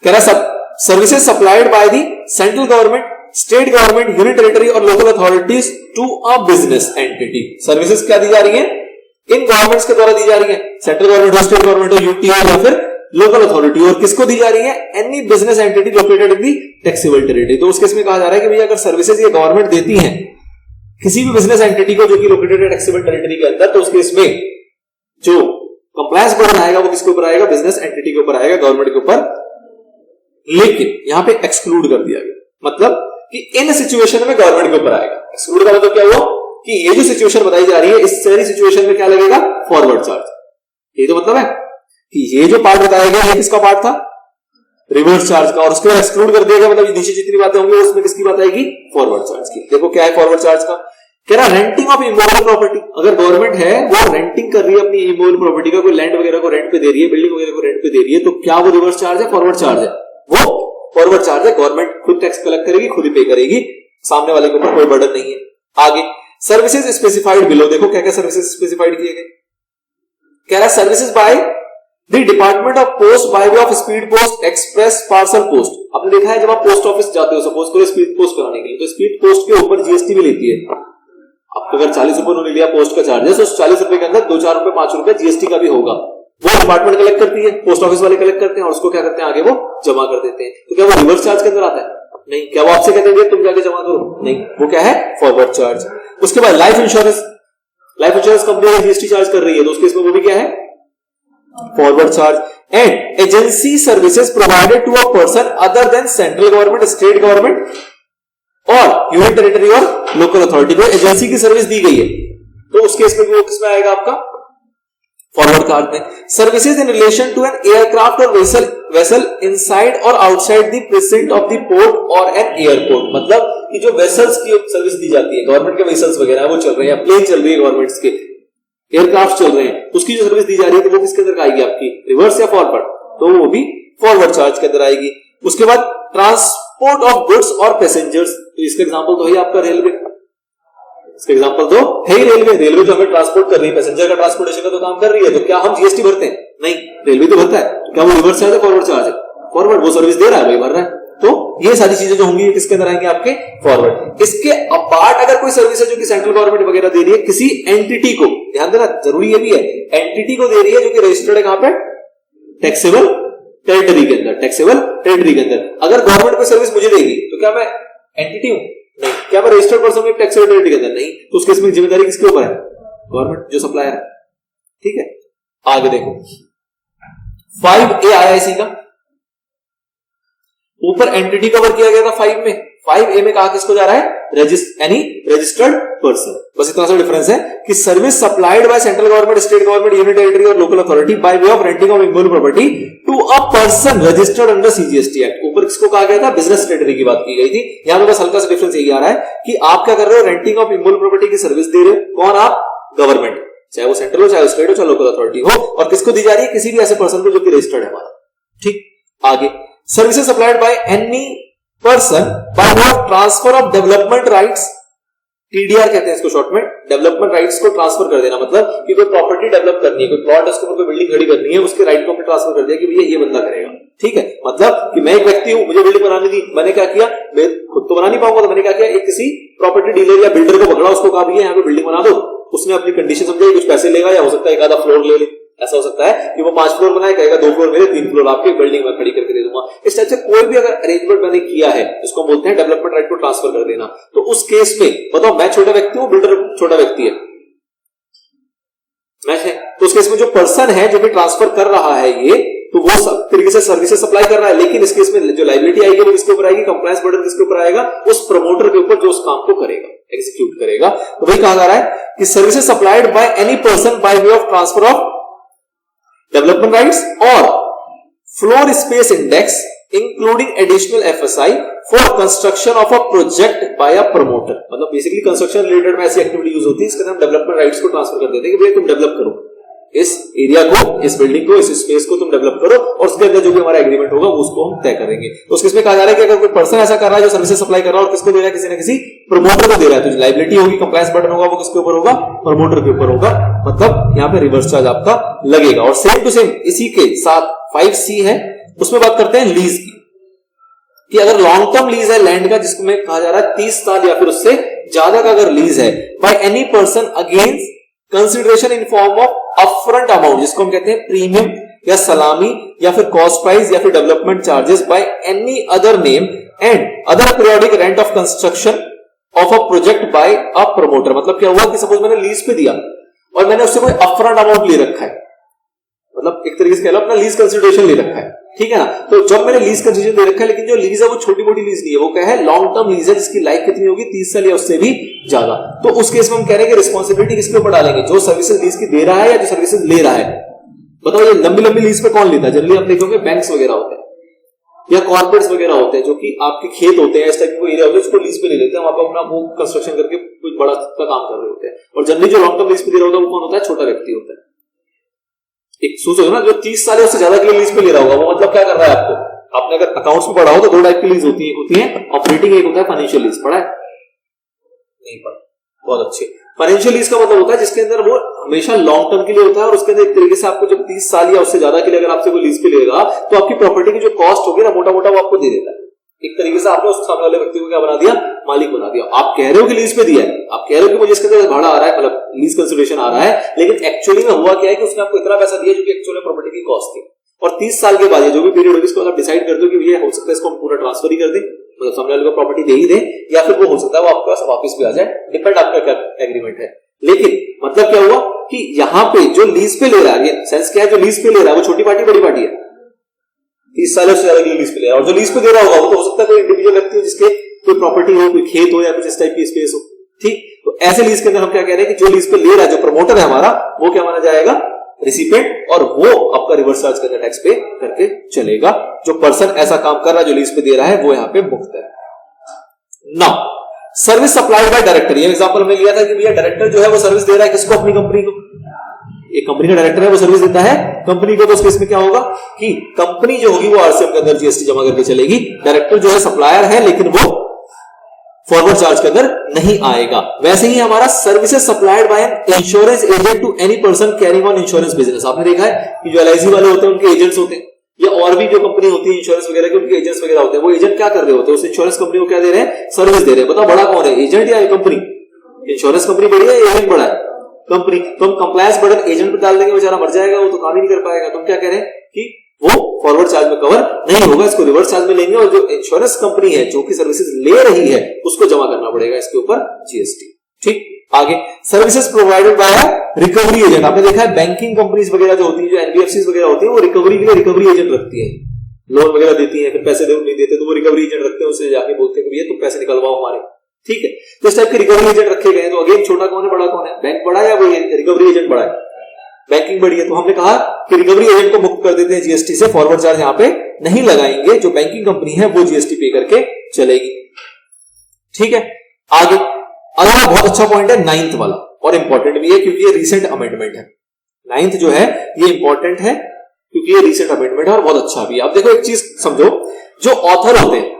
कह रहा सब services supplied by the central government, state government, union territory और local authorities to a business entity. Services क्या दी जा रही है? इन गवर्नमेंट्स के द्वारा दी जा रही है, सेंट्रल गवर्नमेंट हो, स्टेट गवर्नमेंट हो, यूटी हो, या फिर लोकल अथॉरिटी। और किसको दी जा रही है? Any business entity located in the taxable territory. तो उस केस में कहा जा रहा है कि भैया अगर सर्विसेज ये गवर्नमेंट देती है किसी भी बिजनेस एंटिटी को जो कि लोकेटेड है टैक्सेबल टेरिटरी के अंदर, तो उस केस में जो कंप्लायंस बर्डन आएगा वो किसके ऊपर आएगा? बिजनेस एंटिटी के ऊपर आएगा, गवर्नमेंट के ऊपर। लेकिन यहां पे एक्सक्लूड कर दिया गया, मतलब कि इन सिचुएशन में गवर्नमेंट के ऊपर आएगा। एक्सक्लूड का मतलब क्या हुआ कि ये जो सिचुएशन बताई जा रही है इस सारी सिचुएशन में क्या लगेगा? Forward charge. ये तो मतलब है कि ये जो पार्ट बताया गया है किसका पार्ट था? रिवर्स चार्ज का। और उसके बाद एक्सक्लूड कर दिया गया, मतलब नीचे जितनी बातें होंगी उसमें किसकी बात आएगी? फॉरवर्ड चार्ज की। देखो क्या है फॉरवर्ड चार्ज का, कह रहा रेंटिंग ऑफ इमोबल प्रॉपर्टी। अगर गवर्नमेंट है वो रेंटिंग कर रही है अपनी इमोबल प्रॉपर्टी का, कोई लैंड वगैरह को रेंट पे दे रही है, बिल्डिंग वगैरह को रेंट पे दे रही है, तो क्या वो रिवर्स चार्ज है? फॉरवर्ड चार्ज है। वो फॉरवर्ड चार्ज है, गवर्नमेंट खुद टैक्स कलेक्ट करेगी, खुद ही पे करेगी, सामने वाले के ऊपर कोई बर्डन नहीं है। आगे सर्विसेज स्पेसिफाइड बिलो, देखो क्या क्या सर्विसेज स्पेसिफाइड किए गए। कह रहा services by the department of post bye way of speed post, express, parcel post. आपने देखा है जब आप पोस्ट ऑफिस जाते हो सपोज करो स्पीड पोस्ट कराने के लिए, तो स्पीड पोस्ट के ऊपर जीएसटी भी लेती है। आपको अगर 40 रुपए उन्होंने लिया पोस्ट का चार्जेस, तो 40 रुपए के अंदर 2-4 रुपए 5 रुपए जीएसटी का भी होगा। वो डिपार्टमेंट कलेक्ट करती है, पोस्ट ऑफिस वाले कलेक्ट करते हैं और उसको क्या करते हैं? आगे वो जमा कर देते हैं। तो क्या वो रिवर्स चार्ज के अंदर आता है? नहीं। क्या वो आपसे कहते हैं तुम जाके जमा करो? नहीं, वो क्या है? Forward charge. उसके बाद life insurance, life insurance company GST charge कर रही है, तो उसके इसमें वो भी क्या है? Forward charge. And agency services provided to a person other than central government, state government और यूनियन टेरिटरी और लोकल अथॉरिटी को एजेंसी की सर्विस दी गई है, तो उस केस में भी वो किसमें आएगा? आपका फॉरवर्ड चार्ज में। Services in relation to an aircraft or vessel inside or outside the president of the port or an airport, मतलब कि जो वेसल्स की सर्विस दी जाती है, गवर्नमेंट के वेसल्स वगैरह वो चल रहे हैं, प्लेन चल रही है गवर्नमेंट के, एयरक्राफ्ट चल रहे हैं, उसकी जो सर्विस दी जा रही है तो वो किसके अंदर आएगी? आपकी रिवर्स या फॉरवर्ड? तो वो भी फॉरवर्ड चार्ज के अंदर आएगी। उसके बाद ट्रांसपोर्ट ऑफ गुड्स और पैसेंजर्स, तो इसका एग्जांपल तो है आपका रेलवे, इसका एग्जांपल तो है ही रेलवे। रेलवे जो हमें ट्रांसपोर्ट कर रही है, पैसेंजर का ट्रांसपोर्टेशन का तो काम कर रही है, तो क्या हम जीएसटी भरते हैं? नहीं, रेलवे तो भरता है। तो क्या वो रिवर्स चार्ज है? फॉरवर्ड चार्ज है। फॉरवर्ड, वो सर्विस दे रहा है, वही भर रहा है। तो ये सारी चीजें जो होंगी किसके अंदर आएंगे? आपके फॉरवर्ड। इसके अपार्ट अगर कोई सर्विस है जो कि सेंट्रल गवर्नमेंट वगैरह दे रही है किसी एंटिटी को, ध्यान देना जरूरी ये भी है, एंटिटी को दे रही है जो कि रजिस्टर्ड है कहां पे? टैक्सेबल टेरिटरी के अंदर, टैक्सेबल टेरिटरी के अंदर। अगर गवर्नमेंट कोई सर्विस मुझे देगी तो क्या मैं एंटिटी हूं? नहीं। क्या मैं रजिस्टर्ड पर्सन हूं टैक्सेबल टेरिटरी के अंदर? नहीं। तो उस केस में जिम्मेदारी किसके ऊपर है? गवर्नमेंट जो सप्लायर है। ठीक है, आगे देखो 5A आया इसी का, ऊपर एंटिटी कवर किया गया था 5 में, 5A में कहा किसको जा रहा है? Any registered person. बस इतना सा डिफरेंस है कि service supplied by central government, state government, union territory और local authority by way of renting of immovable property to a person registered under CGST act. ऊपर किसको कहा गया था? बिजनेस टेरिटरी की बात की गई थी। यहां पे बस हल्का सा डिफरेंस यही आ रहा है कि आप क्या कर रहे हो? रेंटिंग ऑफ इमोबल प्रॉपर्टी की सर्विस दे रहे हो। कौन? आप, गवर्नमेंट, चाहे वो सेंट्रल हो, चाहे स्टेट हो, चाहे लोकल अथॉरिटी हो। और किसको दी जा रही है? किसी भी ऐसे पर्सन को जो कि रजिस्टर्ड है हमारा। ठीक, आगे services supplied by any person by way of transfer of development rights, TDR कहते हैं इसको शॉर्ट में, डेवलपमेंट राइट्स को ट्रांसफर कर देना। मतलब कि कोई प्रॉपर्टी डेवलप करनी है, कोई प्लॉट है, उसके ऊपर कोई बिल्डिंग खड़ी करनी है, उसके राइट को हमने ट्रांसफर कर दिया कि भैया ये बंदा करेगा। ठीक है, मतलब कि मैं एक व्यक्ति हूं, मुझे बिल्डिंग बनानी थी, मैंने क्या किया? मैं खुद तो बना नहीं पाऊंगा, तो मैंने क्या किया? एक किसी प्रॉपर्टी डीलर या बिल्डर को पकड़ा, उसको कहा भैया यहाँ पे बिल्डिंग बना दो। उसने अपनी कंडीशन समझाई, कुछ पैसे लेगा, या हो सकता है एक आधा फ्लोर ले ले। ऐसा हो सकता है कि वो 5 फ्लोर बनाए, कहेगा 2 फ्लोर मेरे, 3 फ्लोर आपके, बिल्डिंग में खड़ी करके दे दूंगा। इस टाइप से कोई भी अगर अरेंजमेंट मैंने किया है, इसको बोलते हैं डेवलपमेंट राइट को ट्रांसफर कर देना। तो उस केस में बताओ, मैं छोटा व्यक्ति हूं, बिल्डर छोटा व्यक्ति है, मैच है, तो उस केस में जो पर्सन है जो भी ट्रांसफर कर रहा है ये, तो वो सब तरीके से सर्विसेज सप्लाई कर रहा है। लेकिन इस केस में जो लायबिलिटी आएगी वो किसके ऊपर आएगी? कंप्लायंस बर्डन किसके ऊपर आएगा? उस प्रमोटर के ऊपर जो उस काम को करेगा, एग्जीक्यूट करेगा। तो वही कहा जा रहा है कि services supplied by any person by way of transfer of development rights और floor space index including additional FSI for construction of a project by a promoter. मतलब बेसिकली कंस्ट्रक्शन रिलेटेड में ऐसी एक्टिविटी यूज होती है, इसके अंदर development rights को transfer कर देते हैं कि भैया तुम डेवलप करो। इस एरिया को, इस बिल्डिंग को, इस स्पेस को तुम डेवलप करो और उसके अंदर जो भी हमारा एग्रीमेंट होगा उसको हम तय करेंगे। तो उसके इसमें कहा जा रहा है कि अगर कोई पर्सन ऐसा कर रहा है जो सर्विसेज सप्लाई कर रहा है और किसको दे रहा है, किसी ना किसी प्रमोटर को दे रहा है, तो लायबिलिटी होगी, कंप्लायंस बर्डन होगा, वो किसके ऊपर होगा, प्रमोटर के ऊपर होगा, मतलब यहाँ पे रिवर्स चार्ज आपका लगेगा। और सेम टू सेम इसी के साथ 5C है, उसमें बात करते हैं लीज की, कि अगर लॉन्ग टर्म लीज है लैंड का, जिसमें कहा जा रहा है 30 साल या फिर उससे ज्यादा का अगर लीज है, bye any person against consideration in form of upfront amount, जिसको हम कहते हैं प्रीमियम या सलामी या फिर कॉस्ट प्राइस या फिर development charges, by any other name and other periodic rent of construction of a project by a promoter. मतलब क्या हुआ कि सपोज मैंने लीज पे दिया और मैंने उससे कोई अपफ्रंट अमाउंट ले रखा है, मतलब एक तरीके से कह लो अपना लीज कंसिडरेशन ले रखा है, ठीक है ना। तो जब मैंने लीज कंसिडरेशन ले रखा है, लेकिन जो लीज है वो छोटी मोटी लीज नहीं है, वो क्या है, लॉन्ग टर्म लीज है, जिसकी लाइफ कितनी होगी, 30 साल या उससे भी ज्यादा। तो उस केस में हम कह रहे हैं कि रिस्पॉन्सिबिलिटी किसके ऊपर डालेंगे, जो सर्विसेज लीज की दे रहा है या जो सर्विसेज ले रहा है। बताओ ये लंबी लंबी लीज पे कौन लेता है, जनरली आप देखोगे बैंक्स वगैरह होते हैं या कॉर्पोरेट्स वगैरह होते हैं, जो कि आपके खेत होते हैं, इस टाइप के एरिया होते हैं, उसको लीज पे ले लेते हैं, वहां पर अपना वो कंस्ट्रक्शन करके कुछ बड़ा का काम कर रहे होते हैं। और जनरली जो लॉन्ग टर्म लीज पे दे रहा होता है वो कौन होता है, छोटा व्यक्ति होता है। एक सोचो ना, जो 30 साल उससे ज्यादा के लिए लीज पे ले रहा होगा, वो मतलब क्या कर रहा है आपको, आपने अगर अकाउंट्स में पढ़ा हो तो 2 टाइप की लीज होती है, ऑपरेटिंग एक होता है फाइनेंशियल लीज, पढ़ा है नहीं पढ़ा, बहुत अच्छे। फाइनेंशियल लीज का मतलब होता है जिसके अंदर वो हमेशा लॉन्ग टर्म के लिए होता है और उसके अंदर एक तरीके से आपको जब 30 साल या उससे ज्यादा के लिए अगर आपसे कोई लीज पे लेगा तो आपकी प्रॉपर्टी की जो कॉस्ट होगी ना, मोटा मोटा वो आपको दे देता है। एक तरीके से आपने उस सामने वाले व्यक्ति को क्या बना दिया, मालिक बना दिया। आप कह रहे हो कि लीज पे दिया है, आप कह रहे हो कि मुझे इसके अंदर भाड़ा आ रहा है, मतलब लीज कंसिडरेशन आ रहा है, लेकिन एक्चुअली में हुआ क्या है कि उसने आपको इतना पैसा दिया जो कि एक्चुअली प्रॉपर्टी की कॉस्ट थी। और 30 साल के बाद जो भी पीरियड होगी इसको आप डिसाइड कर दो कि ये हो सकता है इसको हम पूरा ट्रांसफर ही कर दें, मतलब सामने वाले को प्रॉपर्टी दे ही दें, या फिर वो हो सकता है वो आपके पास वापस भी आ जाए, डिपेंड आपका क्या एग्रीमेंट है। लेकिन मतलब क्या हुआ कि यहाँ पे जो लीज पे ले रहा है, सेंस क्या है, जो लीज पे ले रहा है वो छोटी पार्टी बड़ी पार्टी है, 30 साल से ज्यादा लीज पे ले रहा है। और जो लीज पे दे रहा होगा वो तो हो सकता है कोई इंडिविजुअल व्यक्ति हो जिसके कोई प्रॉपर्टी हो, कोई खेत हो या कुछ इस टाइप की स्पेस हो, ठीक। तो ऐसे लीज के अंदर हम क्या कह रहे हैं कि जो लीज पे ले रहा है, जो प्रमोटर है हमारा, वो क्या माना जाएगा, रिसिपेंट, और वो आपका रिवर्स चार्ज करके टैक्स पे करके चलेगा। जो पर्सन ऐसा काम कर रहा है जो लीज पे दे रहा है वो यहाँ पे मुक्त है। Now service supplied by director, ये एग्जांपल हमने लिया था कि भैया डायरेक्टर जो है वो सर्विस दे रहा है किसको, अपनी कंपनी को। एक कंपनी का डायरेक्टर है वो सर्विस देता है कंपनी को, तो उस केस में क्या होगा कि कंपनी जो होगी वो आरसीएम के अंदर जीएसटी जमा करके चलेगी। डायरेक्टर जो है सप्लायर है लेकिन वो फॉरवर्ड चार्ज के अंदर नहीं आएगा। वैसे ही हमारा services supplied by an insurance agent to any person carrying on insurance business. आपने देखा है कि जो एलआईसी वाले होते हैं उनके एजेंट्स होते हैं, या और भी जो कंपनी होती है इंश्योरेंस वगैरह के, उनके एजेंट्स वगैरह होते हैं। वो एजेंट क्या कर रहे होते हैं, उस इंश्योरेंस कंपनी को क्या दे रहे हैं, सर्विस दे रहे हैं। बताओ बड़ा कौन है, एजेंट या कंपनी? इंश्योरेंस कंपनी बड़ी है या एजेंट बड़ा है? कंपनी। तो हम कंप्लायंस बर्डन एजेंट पे डाल देंगे, बेचारा मर जाएगा, वो तो काम ही नहीं कर पाएगा। तो हम क्या कह रहे हैं कि वो फॉरवर्ड चार्ज में कवर नहीं होगा, इसको रिवर्स चार्ज में लेंगे, और जो इंश्योरेंस कंपनी है जो कि सर्विसेज ले रही है उसको जमा करना पड़ेगा इसके ऊपर जीएसटी, ठीक। आगे services provided bye recovery agent. आपने देखा है बैंकिंग कंपनीज वगैरह जो होती है, जो एनबीएफसी वगैरह होती है, वो रिकवरी के लिए रिकवरी एजेंट रखती है, लोन वगैरह देती है, फिर पैसे नहीं देते तो वो रिकवरी एजेंट रखते हैं, उससे जाके बोलते हैं कि भैया तुम पैसे निकलवाओ हमारे, ठीक है। तो इस टाइप के रिकवरी एजेंट रखे गए हैं। तो अगेन छोटा कौन है बड़ा कौन है, बैंक बड़ा है या वो रिकवरी एजेंट बड़ा है? बैंकिंग बड़ी है। तो हमने कहा कि रिकवरी एजेंट को मुक्त कर देते हैं जीएसटी से, फॉरवर्ड चार्ज यहां पे नहीं लगाएंगे, जो बैंकिंग कंपनी है वो जीएसटी पे करके चलेगी, ठीक है। आगे अगला बहुत अच्छा पॉइंट है 9th वाला, और इंपॉर्टेंट भी है क्योंकि ये रिसेंट अमेंडमेंट है। 9th जो है ये इंपॉर्टेंट है क्योंकि ये रिसेंट अमेंडमेंट है और बहुत अच्छा भी है। आप देखो एक चीज समझो, जो ऑथर होते हैं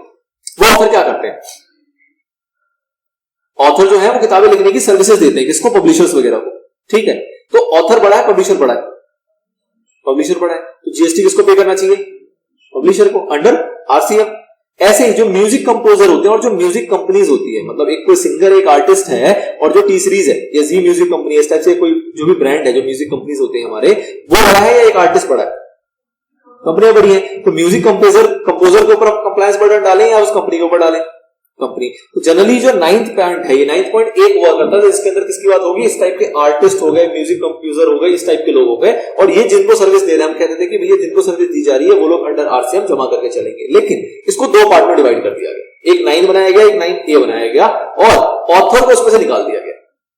वो ऑथर क्या करते हैं, ऑथर जो है वो किताबें लिखने की सर्विसेज देते हैं, किसको, पब्लिशर्स वगैरह को, ठीक है। तो ऑथर बड़ा है पब्लिशर बड़ा है? पब्लिशर बड़ा है। तो जीएसटी किसको पे करना चाहिए, पब्लिशर को, अंडर आरसीएम। ऐसे ही जो म्यूजिक कंपोजर होते हैं और जो म्यूजिक कंपनीज होती है, मतलब एक कोई सिंगर एक आर्टिस्ट है और जो टी सीरीज है या जी म्यूजिक कंपनी, इस टाइप से कोई जो भी ब्रांड है, जो म्यूजिक कंपनीज होते हैं हमारे, वो बड़ा है या एक आर्टिस्ट बड़ा है? कंपनियां बड़ी है। तो म्यूजिक कंपोजर के ऊपर हम कंप्लायंस बर्डन डालें या उस कंपनी के ऊपर डालें? कंपनी। तो जनरली जो 9th पॉइंट है, ये 9th पॉइंट एक हुआ करता है, इसके अंदर किसकी बात होगी, इस टाइप के आर्टिस्ट हो गए, म्यूजिक कंपोजर हो गए, इस टाइप के लोग हो गए, और ये जिनको सर्विस दे रहे हैं, हम कहते थे कि भैया जिनको सर्विस दी जा रही है वो लोग अंडर आरसीएम जमा करके चलेंगे। लेकिन इसको 2 पार्ट में डिवाइड कर दिया गया, एक 9 बनाया गया, एक 9A बनाया गया, और ऑथर को उसमें से निकाल दिया गया।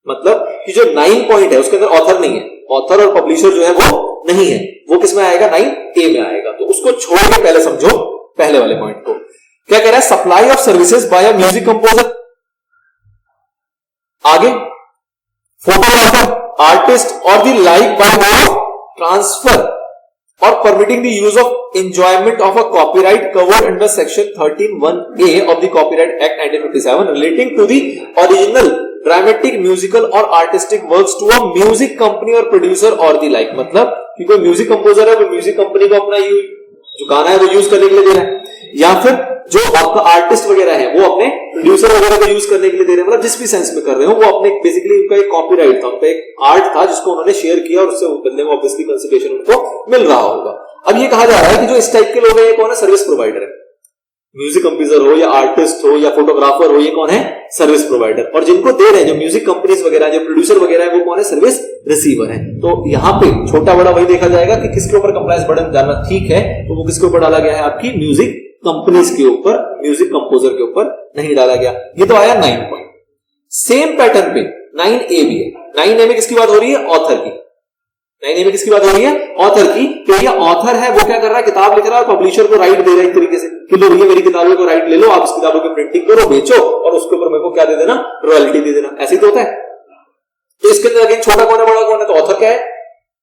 मतलब कि जो 9 पॉइंट है उसके अंदर ऑथर नहीं है, ऑथर और पब्लिशर जो है वो नहीं है, वो किसमें आएगा, 9A में आएगा। तो उसको छोड़ के पहले समझो पहले वाले पॉइंट को। क्या कह रहा है, supply of services by music composer. आगे photographer artist or the like by way of transfer or permitting the use of enjoyment of a copyright covered under section 13(1)(a) of the Copyright Act 1957 relating to the original dramatic musical और artistic works to a music company और producer और the like. मतलब कि कोई music composer है वो music company को अपना जो गाना है वो यूज करने के लिए दे रहा है, या फिर जो आपका आर्टिस्ट वगैरह है वो अपने प्रोड्यूसर वगैरह को यूज करने के लिए दे रहे हैं, मतलब जिस भी सेंस में कर रहे हो वो अपने बेसिकली उनका एक कॉपीराइट था, उनका एक आर्ट था जिसको उन्होंने शेयर किया और उससे बदले में ऑब्वियसली कंसिडरेशन उनको मिल रहा होगा। अब ये कहा जा रहा है कि जो इस टाइप के लोग हैं ये कौन है? सर्विस प्रोवाइडर है। म्यूजिक कंपोजर हो या आर्टिस्ट हो या फोटोग्राफर हो, ये कौन है? Service provider. और जिनको दे रहे हैं जो म्यूजिक कंपनीज वगैरह जो प्रोड्यूसर वगैरह है वो कौन है? सर्विस रिसीवर है। तो यहाँ पे छोटा बड़ा वही देखा जाएगा कि किसके ऊपर कंप्लायंस बर्डन डालना ठीक है, तो वो किसके ऊपर डाला गया है? आपकी म्यूजिक कंपनीज के ऊपर, म्यूजिक कंपोजर के ऊपर नहीं डाला गया। ये तो आया 9 पॉइंट। सेम पैटर्न पे 9A भी है। 9A में किसकी बात हो रही है? ऑथर की। 9A में किसकी बात हो रही है? ऑथर की। तो ये ऑथर है वो क्या कर रहा है? किताब लिख रहा है और पब्लिशर को राइट दे रहा है एक तरीके से कि लो भैया मेरी किताबों को राइट ले लो, आप इस किताबों की प्रिंटिंग करो, बेचो और उसके ऊपर मेरे को क्या दे देना? रॉयल्टी दे देना। ऐसे ही तो होता है। तो इसके अंदर अगेन छोटा कौन है बड़ा कौन है? तो ऑथर क्या है?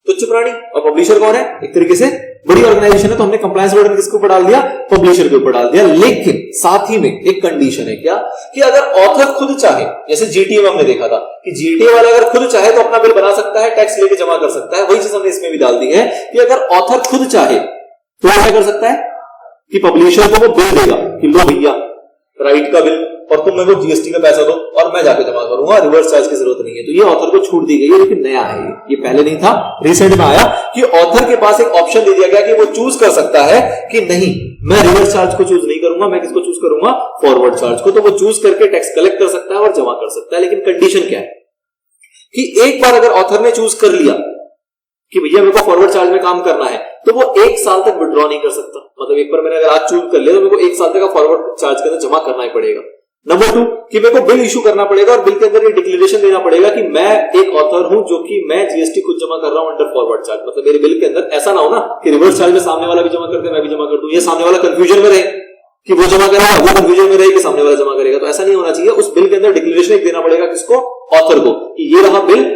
तुच्छ प्राणी। और पब्लिशर कौन है? एक तरीके से बड़ी ऑर्गेनाइजेशन है, तो हमने कंप्लायंस बर्डन किसके ऊपर डाल दिया? पब्लिशर के ऊपर डाल दिया। लेकिन साथ ही में एक कंडीशन है क्या कि अगर ऑथर खुद चाहे, जैसे जीटीए में हमने देखा था कि जीटीए वाला अगर खुद चाहे तो अपना बिल बना सकता है, टैक्स लेके जमा कर सकता है। वही चीज हमने इसमें भी डाल दी है कि अगर ऑथर खुद चाहे तो क्या कर सकता है कि पब्लिशर को वो बिल देगा कि लो भैया राइट का बिल और तुम मेरे को जीएसटी का पैसा दो और मैं जाके जमा करूंगा, रिवर्स चार्ज की जरूरत नहीं है। तो ये ऑथर को छूट दी गई है, लेकिन नया है, ये पहले नहीं था, रिसेंट में आया कि ऑथर के पास एक ऑप्शन दे दिया गया कि वो चूज कर सकता है कि नहीं मैं रिवर्स चार्ज को चूज नहीं करूंगा, मैं किसको चूज करूंगा? फॉरवर्ड चार्ज को। तो वो चूज करके टैक्स कलेक्ट कर सकता है और जमा कर सकता है। लेकिन कंडीशन क्या है कि एक बार अगर ऑथर ने चूज कर लिया कि भैया मेरे को फॉरवर्ड चार्ज में काम करना है तो वो 1 साल तक विड्रॉ नहीं कर सकता। मतलब एक बार मैंने अगर आज चूज कर लिया तो मेरे को 1 साल तक का फॉरवर्ड चार्ज के अंदर जमा करना ही पड़ेगा। नंबर 2 कि मेरे को बिल इशू करना पड़ेगा और बिल के अंदर ये डिक्लेरेशन देना पड़ेगा कि मैं एक ऑथर हूं जो कि मैं जीएसटी खुद जमा कर रहा हूं अंडर फॉरवर्ड चार्ज। मतलब मेरे बिल के अंदर ऐसा ना हो ना कि रिवर्स चार्ज में सामने वाला भी जमा करते मैं भी जमा कर दूं, ये सामने वाला कंफ्यूजन में रहे कि वो जमा कर रहा है, वो कंफ्यूजन में रहे कि सामने वाला जमा करेगा। तो ऐसा नहीं होना चाहिए। उस बिल के अंदर डिक्लेरेशन एक देना पड़ेगा किसको? ऑथर को, कि ये रहा bill,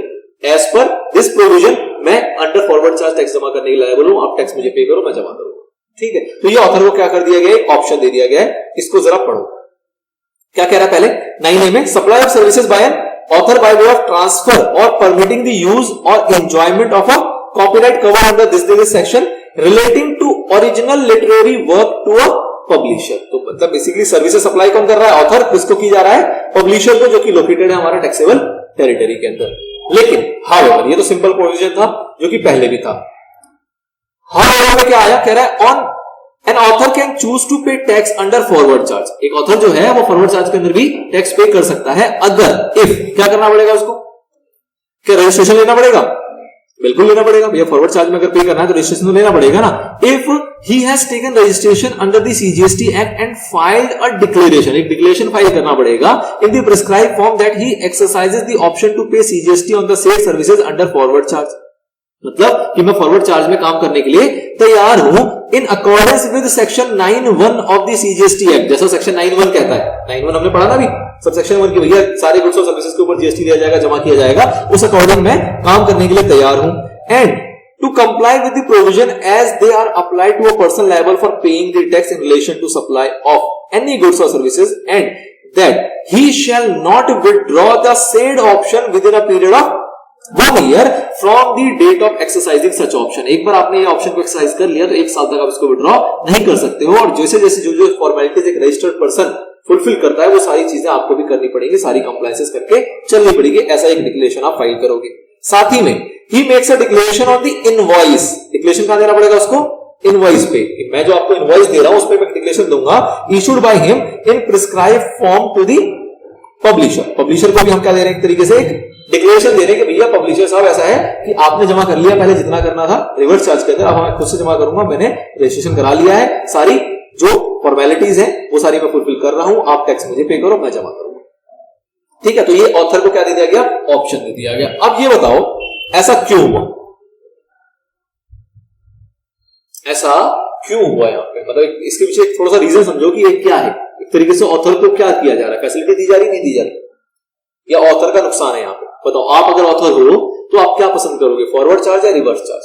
as per this provision मैं अंडर फॉरवर्ड चार्ज टैक्स जमा करने के लिए लायबल हूं, आप टैक्स मुझे पे करो, मैं जमा करूंगा। ठीक है, तो ये ऑथर को क्या कर दिया गया? एक ऑप्शन दे दिया गया है। इसको जरा पढ़ो क्या कह रहा है पहले 9A में। Supply of services by an author by way of transfer or permitting the use or enjoyment of a copyright covered under this section relating to original literary work to a publisher. तो मतलब basically services supply कौन कर रहा है? Author. किसको की जा रहा है? पब्लिशर को, जो कि लोकेटेड है हमारा टैक्सेबल टेरिटरी के अंदर। लेकिन हाउएवर ये तो सिंपल प्रोविजन था जो कि पहले भी था। हाउएवर में क्या आया? कह रहा है on an author can choose to pay tax under forward charge. एक ऑथर जो है वो फॉरवर्ड चार्ज के अंदर भी टैक्स पे कर सकता है अगर इफ क्या करना पड़ेगा उसको? क्या रजिस्ट्रेशन लेना पड़ेगा? बिल्कुल लेना पड़ेगा भैया। फॉरवर्ड चार्ज में अगर पे करना है तो रजिस्ट्रेशन तो लेना पड़ेगा ना। If he has taken registration under the CGST act and filed a declaration, एक डिक्लेरेशन फाइल करना पड़ेगा in the prescribed form that he exercises the option to pay CGST on the said services under forward charge. मतलब कि मैं forward charge में काम करने के लिए तैयार हूं in accordance with section 9(1) of the CGST act. जैसा सेक्शन 9(1) कहता है, 9(1) हमने पढ़ा ना अभी, सब सेक्शन 1 की भैया सारे गुड्स और सर्विसेज के ऊपर जीएसटी दिया जाएगा, जमा किया जाएगा, उस अकॉर्डिंग मैं काम करने के लिए तैयार हूं। And to comply with the provision as they are applied to a person liable for paying the tax in relation to supply of any goods और services and that he shall not withdraw the said option within a period of 1 year from the date of exercising such option। एक बार आपने ये option को exercise कर लिया तो 1 साल तक आप इसको विड्रॉ नहीं कर सकते हो। और जैसे जैसे जो फॉर्मेलिटीज एक रजिस्टर्ड पर्सन फुलफिल करता है वो सारी चीजें आपको भी करनी पड़ेगी, सारी कंप्लायंसेस करके चलनी पड़ेगी। ऐसा एक डिक्लेरेशन आप फाइल करोगे। साथ ही में he makes a declaration on the invoice. Declaration कहां देना पड़ेगा उसको? इनवॉइस पे। मैं जो आपको इनवॉइस दे रहा हूं उस पर मैं डिक्लेरेशन दूंगा issued by him in prescribe form to the publisher. Publisher को भी हम क्या दे रहे हैं? एक तरीके से एक डिक्लेरेशन दे रहे हैं कि भैया पब्लिशर साहब ऐसा है कि आपने जमा कर लिया पहले जितना करना था रिवर्स चार्ज के अंदर, अब मैं खुद से जमा करूंगा, मैंने रजिस्ट्रेशन करा लिया है, सारी जो फॉर्मेलिटीज है वो सारी मैं फुलफिल कर रहा हूं, आप टैक्स मुझे पे करो, मैं जमा करूंगा। ठीक है, तो ये ऑथर को क्या दे दिया गया? ऑप्शन दे दिया गया। अब ये बताओ ऐसा क्यों हुआ? ऐसा क्यों हुआ यहाँ पे? मतलब इसके पीछे एक थोड़ा सा रीजन समझो कि ये क्या है। एक तरीके से ऑथर को क्या किया जा रहा है? फैसिलिटी दी जा रही, नहीं दी जा रही, या ऑथर का नुकसान है यहाँ पे? बताओ, आप अगर ऑथर हो तो आप क्या पसंद करोगे, फॉरवर्ड चार्ज या रिवर्स चार्ज?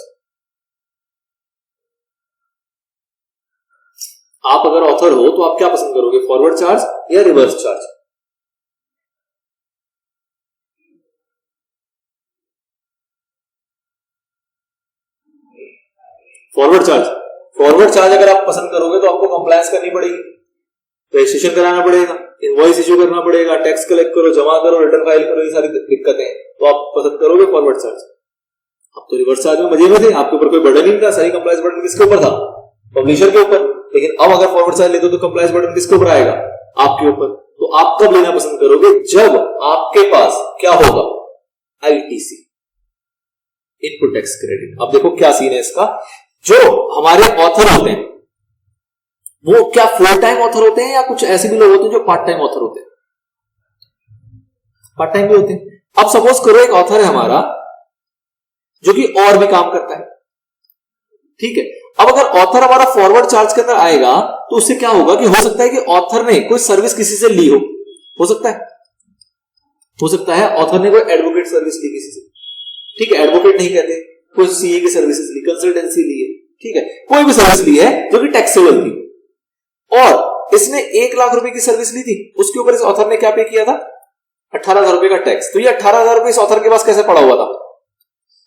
आप अगर ऑथर हो तो आप क्या पसंद करोगे, फॉरवर्ड चार्ज या reverse charge? Forward charge. Forward charge अगर आप पसंद करोगे तो आपको कंप्लायंस करनी पड़ेगी, रजिस्ट्रेशन कराना पड़ेगा, इनवॉइस इश्यू करना पड़ेगा, टैक्स कलेक्ट करो, जमा करो, रिटर्न फाइल करो, ये सारी दिक्कतें हैं। तो आप पसंद करोगे फॉरवर्ड चार्ज। अब तो रिवर्स चार्ज में मजे में थे, आपके ऊपर कोई बर्डन नहीं था, सारी कंप्लायंस बर्डन किसके ऊपर था, पब्लिशर के ऊपर। लेकिन अब अगर फॉरवर्ड चार्ज लेते हो तो कंप्लायंस बर्डन किसके ऊपर आएगा, आपके ऊपर। तो आप कब लेना पसंद करोगे, जब आपके पास क्या होगा, आईटीसी, इनपुट टैक्स क्रेडिट। अब देखो क्या सीन है इसका, जो हमारे ऑथर होते हैं वो क्या फुल टाइम ऑथर होते हैं या कुछ ऐसे भी लोग होते हैं जो पार्ट टाइम ऑथर होते हैं, पार्ट टाइम भी होते हैं। अब सपोज करो एक ऑथर है हमारा जो कि और भी काम करता है, ठीक है। अब अगर ऑथर हमारा फॉरवर्ड चार्ज के अंदर आएगा तो उससे क्या होगा कि हो सकता है कि ऑथर ने कोई सर्विस किसी से ली हो सकता है, ऑथर ने कोई एडवोकेट सर्विस ली किसी से, ठीक है, एडवोकेट नहीं कहते, कोई सीए की सर्विसेज ली, कंसल्टेंसी ली है, ठीक है, कोई भी सर्विस ली है जो कि टैक्सेबल थी, और इसने 1 लाख रुपए की सर्विस ली थी, उसके ऊपर इस ऑथर ने क्या पे किया था, 18,000 रुपए का टैक्स। तो ये 18,000 रुपए इस ऑथर के पास कैसे पड़ा हुआ था,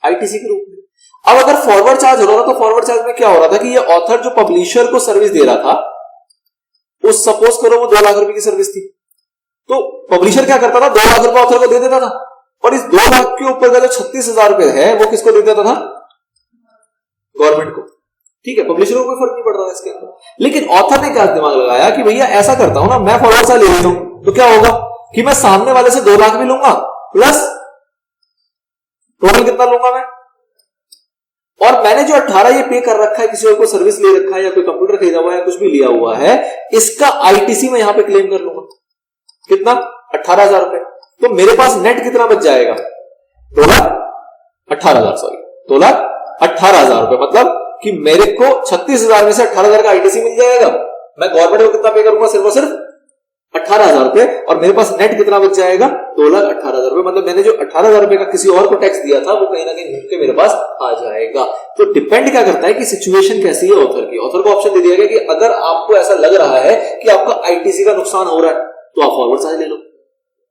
आईटीसी के रूप में। अब अगर फॉरवर्ड चार्ज हो रहा था तो फॉरवर्ड चार्ज में क्या हो रहा था कि ये ऑथर जो पब्लिशर को सर्विस दे रहा था, उस सपोज करो वो 2 लाख रुपए की सर्विस थी, तो पब्लिशर क्या करता था, 2 लाख रुपए ऑथर को दे देता था, और इस 2 लाख के ऊपर का जो 36,000 रुपए है वो किसको दे देता था, गवर्नमेंट को, ठीक है। पब्लिशर को कोई फर्क नहीं पड़ रहा है इसके अंदर। लेकिन ऑथर ने क्या दिमाग लगाया कि भैया ऐसा करता हूं ना, मैं फॉरवर्ड चार्ज ले लेता हूं, तो क्या होगा कि मैं सामने वाले से 2 लाख भी लूंगा, प्लस टोटल कितना लूंगा मैं, और मैंने जो 18 ये पे कर रखा है, किसी और को सर्विस ले रखा है या कोई कंप्यूटर खरीदा हुआ है, कुछ भी लिया हुआ है, इसका आईटीसी में यहां पे क्लेम कर लूंगा, कितना, 18,000 रुपए। तो मेरे पास नेट कितना बच जाएगा, 2,18,000, सॉरी 2,18,000 रुपए। मतलब कि मेरे को 36,000 में से 18,000 का आईटीसी मिल जाएगा, मैं गवर्नमेंट को कितना पे करूंगा, सिर्फ और सिर्फ 18,000 रुपए, और मेरे पास नेट कितना बच जाएगा, 2,18,000 रुपए। मतलब मैंने जो 18,000 रुपए का किसी और को टैक्स दिया था वो कहीं ना कहीं मिलकर मेरे पास आ जाएगा। तो डिपेंड क्या करता है कि सिचुएशन कैसी है ऑथर की। ऑथर को ऑप्शन दे दिया गया कि अगर आपको ऐसा लग रहा है कि आपका आईटीसी का नुकसान हो रहा है तो आप फॉरवर्ड चार्ज ले लो,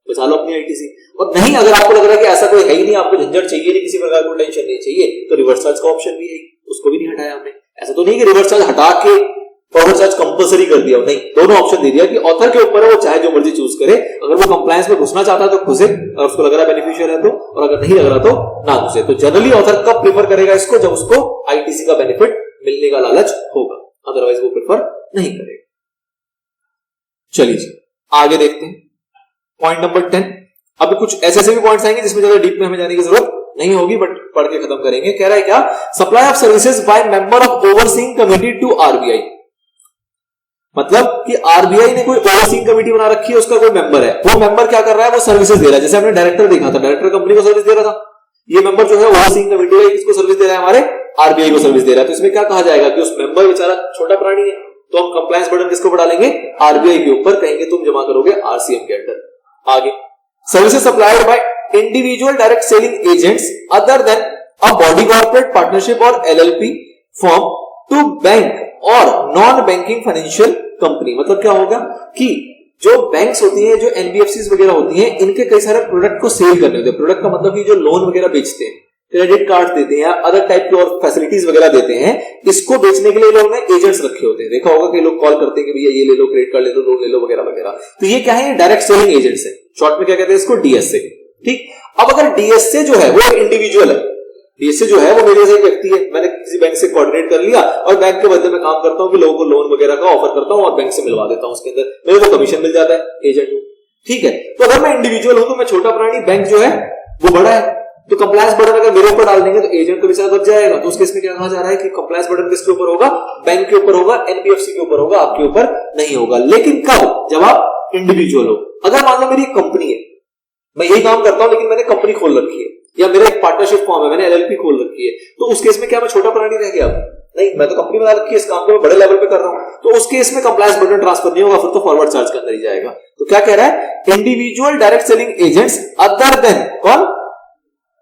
बचा लो अपनी आईटीसी, और नहीं अगर आपको लग रहा है कि ऐसा कोई है ही नहीं, आपको झंझट चाहिए नहीं, किसी प्रकार की टेंशन नहीं चाहिए, तो रिवर्स चार्ज का ऑप्शन भी है, उसको भी नहीं हटाया हमने। ऐसा तो नहीं कि रिवर्स चार्ज हटा के फॉरवर्ड चार्ज कंपलसरी कर दिया, नहीं, दोनों ऑप्शन दे दिया कि ऑथर के ऊपर है, वो चाहे जो मर्जी चूज करे। अगर वो कंप्लायंस में घुसना चाहता है तो घुसे, अगर उसको लग रहा है बेनिफिशियल है तो, और अगर नहीं लग रहा तो ना घुसे। तो जनरली ऑथर कब प्रेफर करेगा इसको, जब उसको आईटीसी का बेनिफिट मिलने का लालच होगा, अदरवाइज वो प्रेफर नहीं करेगा। चलिए आगे देखते हैं पॉइंट नंबर 10। अभी कुछ ऐसे भी पॉइंट्स आएंगे जिसमें ज्यादा डीप में हमें जाने की जरूरत नहीं होगी, बट पढ़ के खत्म करेंगे। कह रहा है क्या, supply of services by member of overseeing committee to RBI. मतलब कि आरबीआई ने कोई ओवरसीइंग कमिटी बना रखी है, उसका कोई मेंबर है, वो मेंबर क्या कर रहा है, वो सर्विसेज दे रहा है। जैसे हमने डायरेक्टर देखा था, डायरेक्टर कंपनी को सर्विस दे रहा था, ये मेंबर जो है ओवरसीइंग कमिटी है, किसको सर्विस दे रहा है, हमारे आरबीआई को सर्विस दे रहा है। तो इसमें क्या कहा जाएगा कि उस मेंबर बेचारा छोटा प्राणी है, तो हम कंप्लायंस बर्डन किसको बढ़ा लेंगे, आरबीआई के ऊपर, कहेंगे तुम जमा करोगे आरसीएम के अंडर। आगे, services supplied by individual direct selling agents other than a body corporate partnership और एलएलपी फर्म टू बैंक और नॉन बैंकिंग फाइनेंशियल कंपनी। मतलब क्या होगा कि जो बैंक्स होती हैं, जो एनबीएफसीज वगैरह होती हैं, इनके कई सारे प्रोडक्ट को सेल करने होते हैं। प्रोडक्ट का मतलब कि जो लोन वगैरह बेचते हैं, क्रेडिट कार्ड देते हैं, अदर टाइप की और फैसिलिटीज वगैरह देते हैं, इसको बेचने के लिए लोग ने एजेंट्स रखे होते हैं। देखा होगा कि लोग कॉल करते हैं कि भैया ये ले लो, क्रेडिट कार्ड ले लो, लोन ले लो वगैरह वगैरह। तो ये क्या है, डायरेक्ट सेलिंग एजेंट्स है, शॉर्ट में क्या कहते हैं इसको, डीएसए। ठीक, अब अगर डीएसए जो है वो इंडिविजुअल है, डीएसए जो है वो मेरे जैसे एक व्यक्ति है, मैंने किसी बैंक से कोऑर्डिनेट कर लिया और बैंक के बदले में काम करता हूं कि लोगों को लोन वगैरह का ऑफर करता हूं और बैंक से मिलवा देता हूं, उसके अंदर मेरे को कमीशन मिल जाता है, एजेंट हूं। ठीक है, तो अगर मैं इंडिविजुअल हूं तो मैं छोटा प्राणी, बैंक जो है वो बड़ा है, तो कंप्लायंस बर्डन अगर मेरे ऊपर डाल देंगे तो एजेंट तो बेचारा बच जाएगा। तो उस केस में क्या कहा जा रहा है कि कंप्लायंस बर्डन किसके ऊपर होगा, बैंक के ऊपर होगा, एनबीएफसी के ऊपर होगा, आपके ऊपर नहीं होगा। लेकिन कब, जब आप इंडिविजुअल हो। अगर मान लो मेरी एक कंपनी है, मैं यही काम करता हूं लेकिन मैंने कंपनी खोल रखी है, या मेरा एक पार्टनरशिप फॉर्म है, मैंने एलएलपी खोल रखी है, तो उस केस में क्या मैं छोटा प्राणी रह गया? नहीं, मैं तो कंपनी बना रखी है, इस काम को मैं बड़े लेवल पे कर रहा हूं, तो उस केस में कंप्लायंस बर्डन ट्रांसफर नहीं होगा, फिर तो फॉरवर्ड चार्ज के अंदर ही जाएगा। तो क्या कह रहा है, individual direct selling agents other than कौन,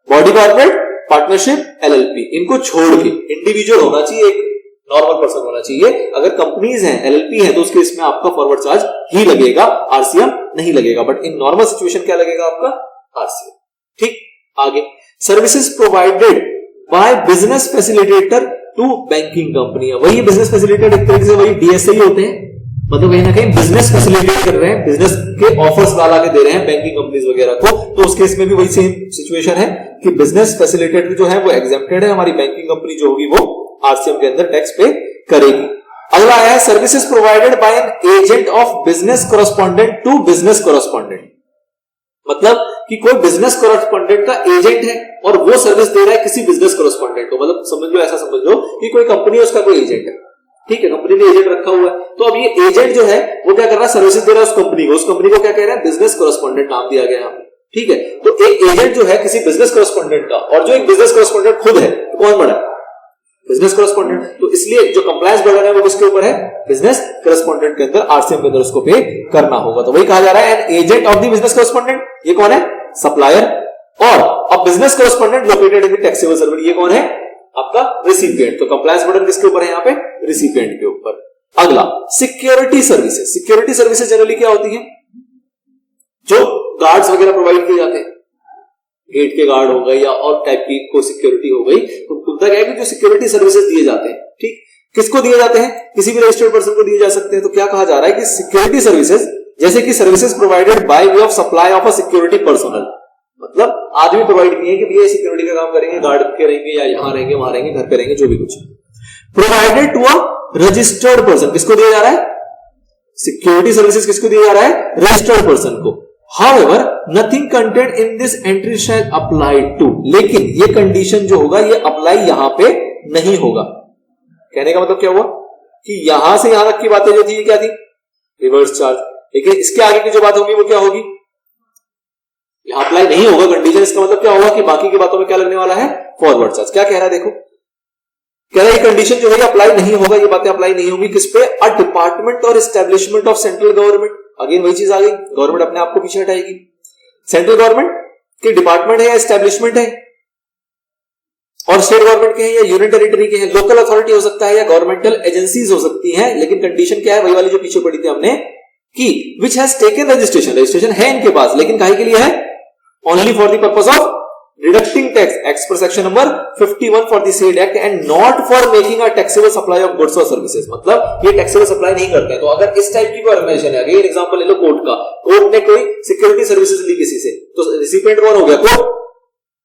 बॉडी कॉर्पोरेट, पार्टनरशिप, एलएलपी, इनको छोड़ के इंडिविजुअल होना चाहिए, एक नॉर्मल पर्सन होना चाहिए। अगर कंपनीज हैं, एलएलपी है, तो उसके इसमें आपका फॉरवर्ड चार्ज ही लगेगा, आरसीएम नहीं लगेगा। बट इन नॉर्मल सिचुएशन क्या लगेगा आपका? आरसीएम। ठीक, आगे services provided by business facilitator to banking company. वही बिजनेस फैसिलिटेटर एक तरीके से वही डीएसए ही होते हैं, मतलब कहीं ना कहीं बिजनेस फैसिलिटेट कर रहे हैं, बिजनेस के ऑफर्स ला के दे रहे हैं बैंकिंग कंपनीज वगैरह को। तो उस केस में भी वही सेम सिचुएशन है कि बिजनेस फैसिलिटेटर जो है वो एग्जेम्प्टेड है, हमारी बैंकिंग कंपनी जो होगी वो आरसीएम के अंदर टैक्स पे करेगी। अगला आया है services provided by an agent of business correspondent to business correspondent. मतलब कि कोई बिजनेस कॉरेस्पॉन्डेंट का एजेंट है और वो सर्विस दे रहा है किसी बिजनेस कॉरेस्पॉन्डेंट को। मतलब समझ लो, ऐसा समझ लो कि कोई कंपनी है, उसका कोई एजेंट है, ठीक है, कंपनी ने एजेंट रखा हुआ है। तो अब ये एजेंट जो है वो क्या कर रहा है? सर्विसेज दे रहा है उस कंपनी को। उस कंपनी को क्या कह रहे हैं? बिजनेस कॉरेस्पॉन्डेंट नाम दिया गया है, ठीक है। तो एक एजेंट जो है किसी बिजनेस कॉरेस्पॉन्डेंट का, और जो एक बिजनेस कॉरेस्पॉन्डेंट खुद है, तो कौन बड़ा? Business correspondent. तो इसलिए जो कंप्लायंस बर्डन है वो किसके ऊपर है? बिजनेस कॉरेस्पॉन्डेंट के अंदर, आरसीएम के अंदर उसको पे करना होगा। तो वही कहा जा रहा है N agent of the business correspondent. ये कौन है? सप्लायर। और अब business correspondent located in the taxable server, ये कौन है? आपका रिसिपिएंट। तो कंप्लायंस बर्डन किसके ऊपर है? यहाँ पे रिसिपिएंट के ऊपर। अगला security services. Security services generally क्या होती है? जो गार्ड्स वगैरह प्रोवाइड किए जाते हैं, गेट के गार्ड हो गए या और टाइप की कोई सिक्योरिटी हो गई, तो मुद्दा क्या है कि जो सिक्योरिटी सर्विसेज दिए जाते हैं, ठीक, किसको दिए जाते हैं? किसी भी रजिस्टर्ड पर्सन को दिए जा सकते हैं। तो क्या कहा जा रहा है कि सिक्योरिटी सर्विसेज, जैसे कि services provided by way of supply of a security personal, मतलब आदमी प्रोवाइड किए कि भैया सिक्योरिटी का काम करेंगे, गार्ड के रहेंगे या यहां रहेंगे, वहां रहेंगे, घर पे रहेंगे, जो भी कुछ provided to a registered person. किसको दिया जा रहा है? सिक्योरिटी सर्विसेज किसको दिया जा रहा है? रजिस्टर्ड पर्सन को। However, nothing contained in this entry shall apply to, लेकिन ये कंडीशन जो होगा ये अप्लाई यहां पे नहीं होगा। कहने का मतलब क्या हुआ कि यहां से यहां तक की बातें जो थी, ये क्या थी? Reverse charge. लेकिन इसके आगे की जो बात होगी वो क्या होगी? यहां अप्लाई नहीं होगा कंडीशन। इसका मतलब क्या होगा कि बाकी की बातों में क्या लगने वाला है? Forward charge. क्या कह रहा है? देखो, कह रहा है ये कंडीशन जो है अप्लाई नहीं होगा, ये बातें अप्लाई नहीं होगी। किस पे? अ डिपार्टमेंट और establishment of central government. Again वही चीज आ गई, गवर्नमेंट अपने आप को पीछे हटाएगी। सेंट्रल गवर्नमेंट के डिपार्टमेंट है या एस्टेब्लिशमेंट है, और स्टेट गवर्नमेंट के हैं या यूनियन टेरिटरी के हैं, लोकल अथॉरिटी हो सकता है या गवर्नमेंटल एजेंसीज हो सकती हैं। लेकिन कंडीशन क्या है? वही वाली जो पीछे पड़ी थी हमने कि which has taken registration. Registration है इनके पास, लेकिन काहे के लिए है? Only for the purpose of deducting tax as per section number 51 for the said act and not for making a taxable supply of goods और सर्विसेज। मतलब ये टैक्सेबल सप्लाई नहीं करते हैं। तो अगर इस टाइप की ऑर्गेनाइजेशन है, अगर एग्जांपल ले लो कोर्ट का, कोर्ट ने कोई सिक्योरिटी सर्विसेज ली किसी से, तो रिसिपिएंट कौन हो गया? कोर्ट।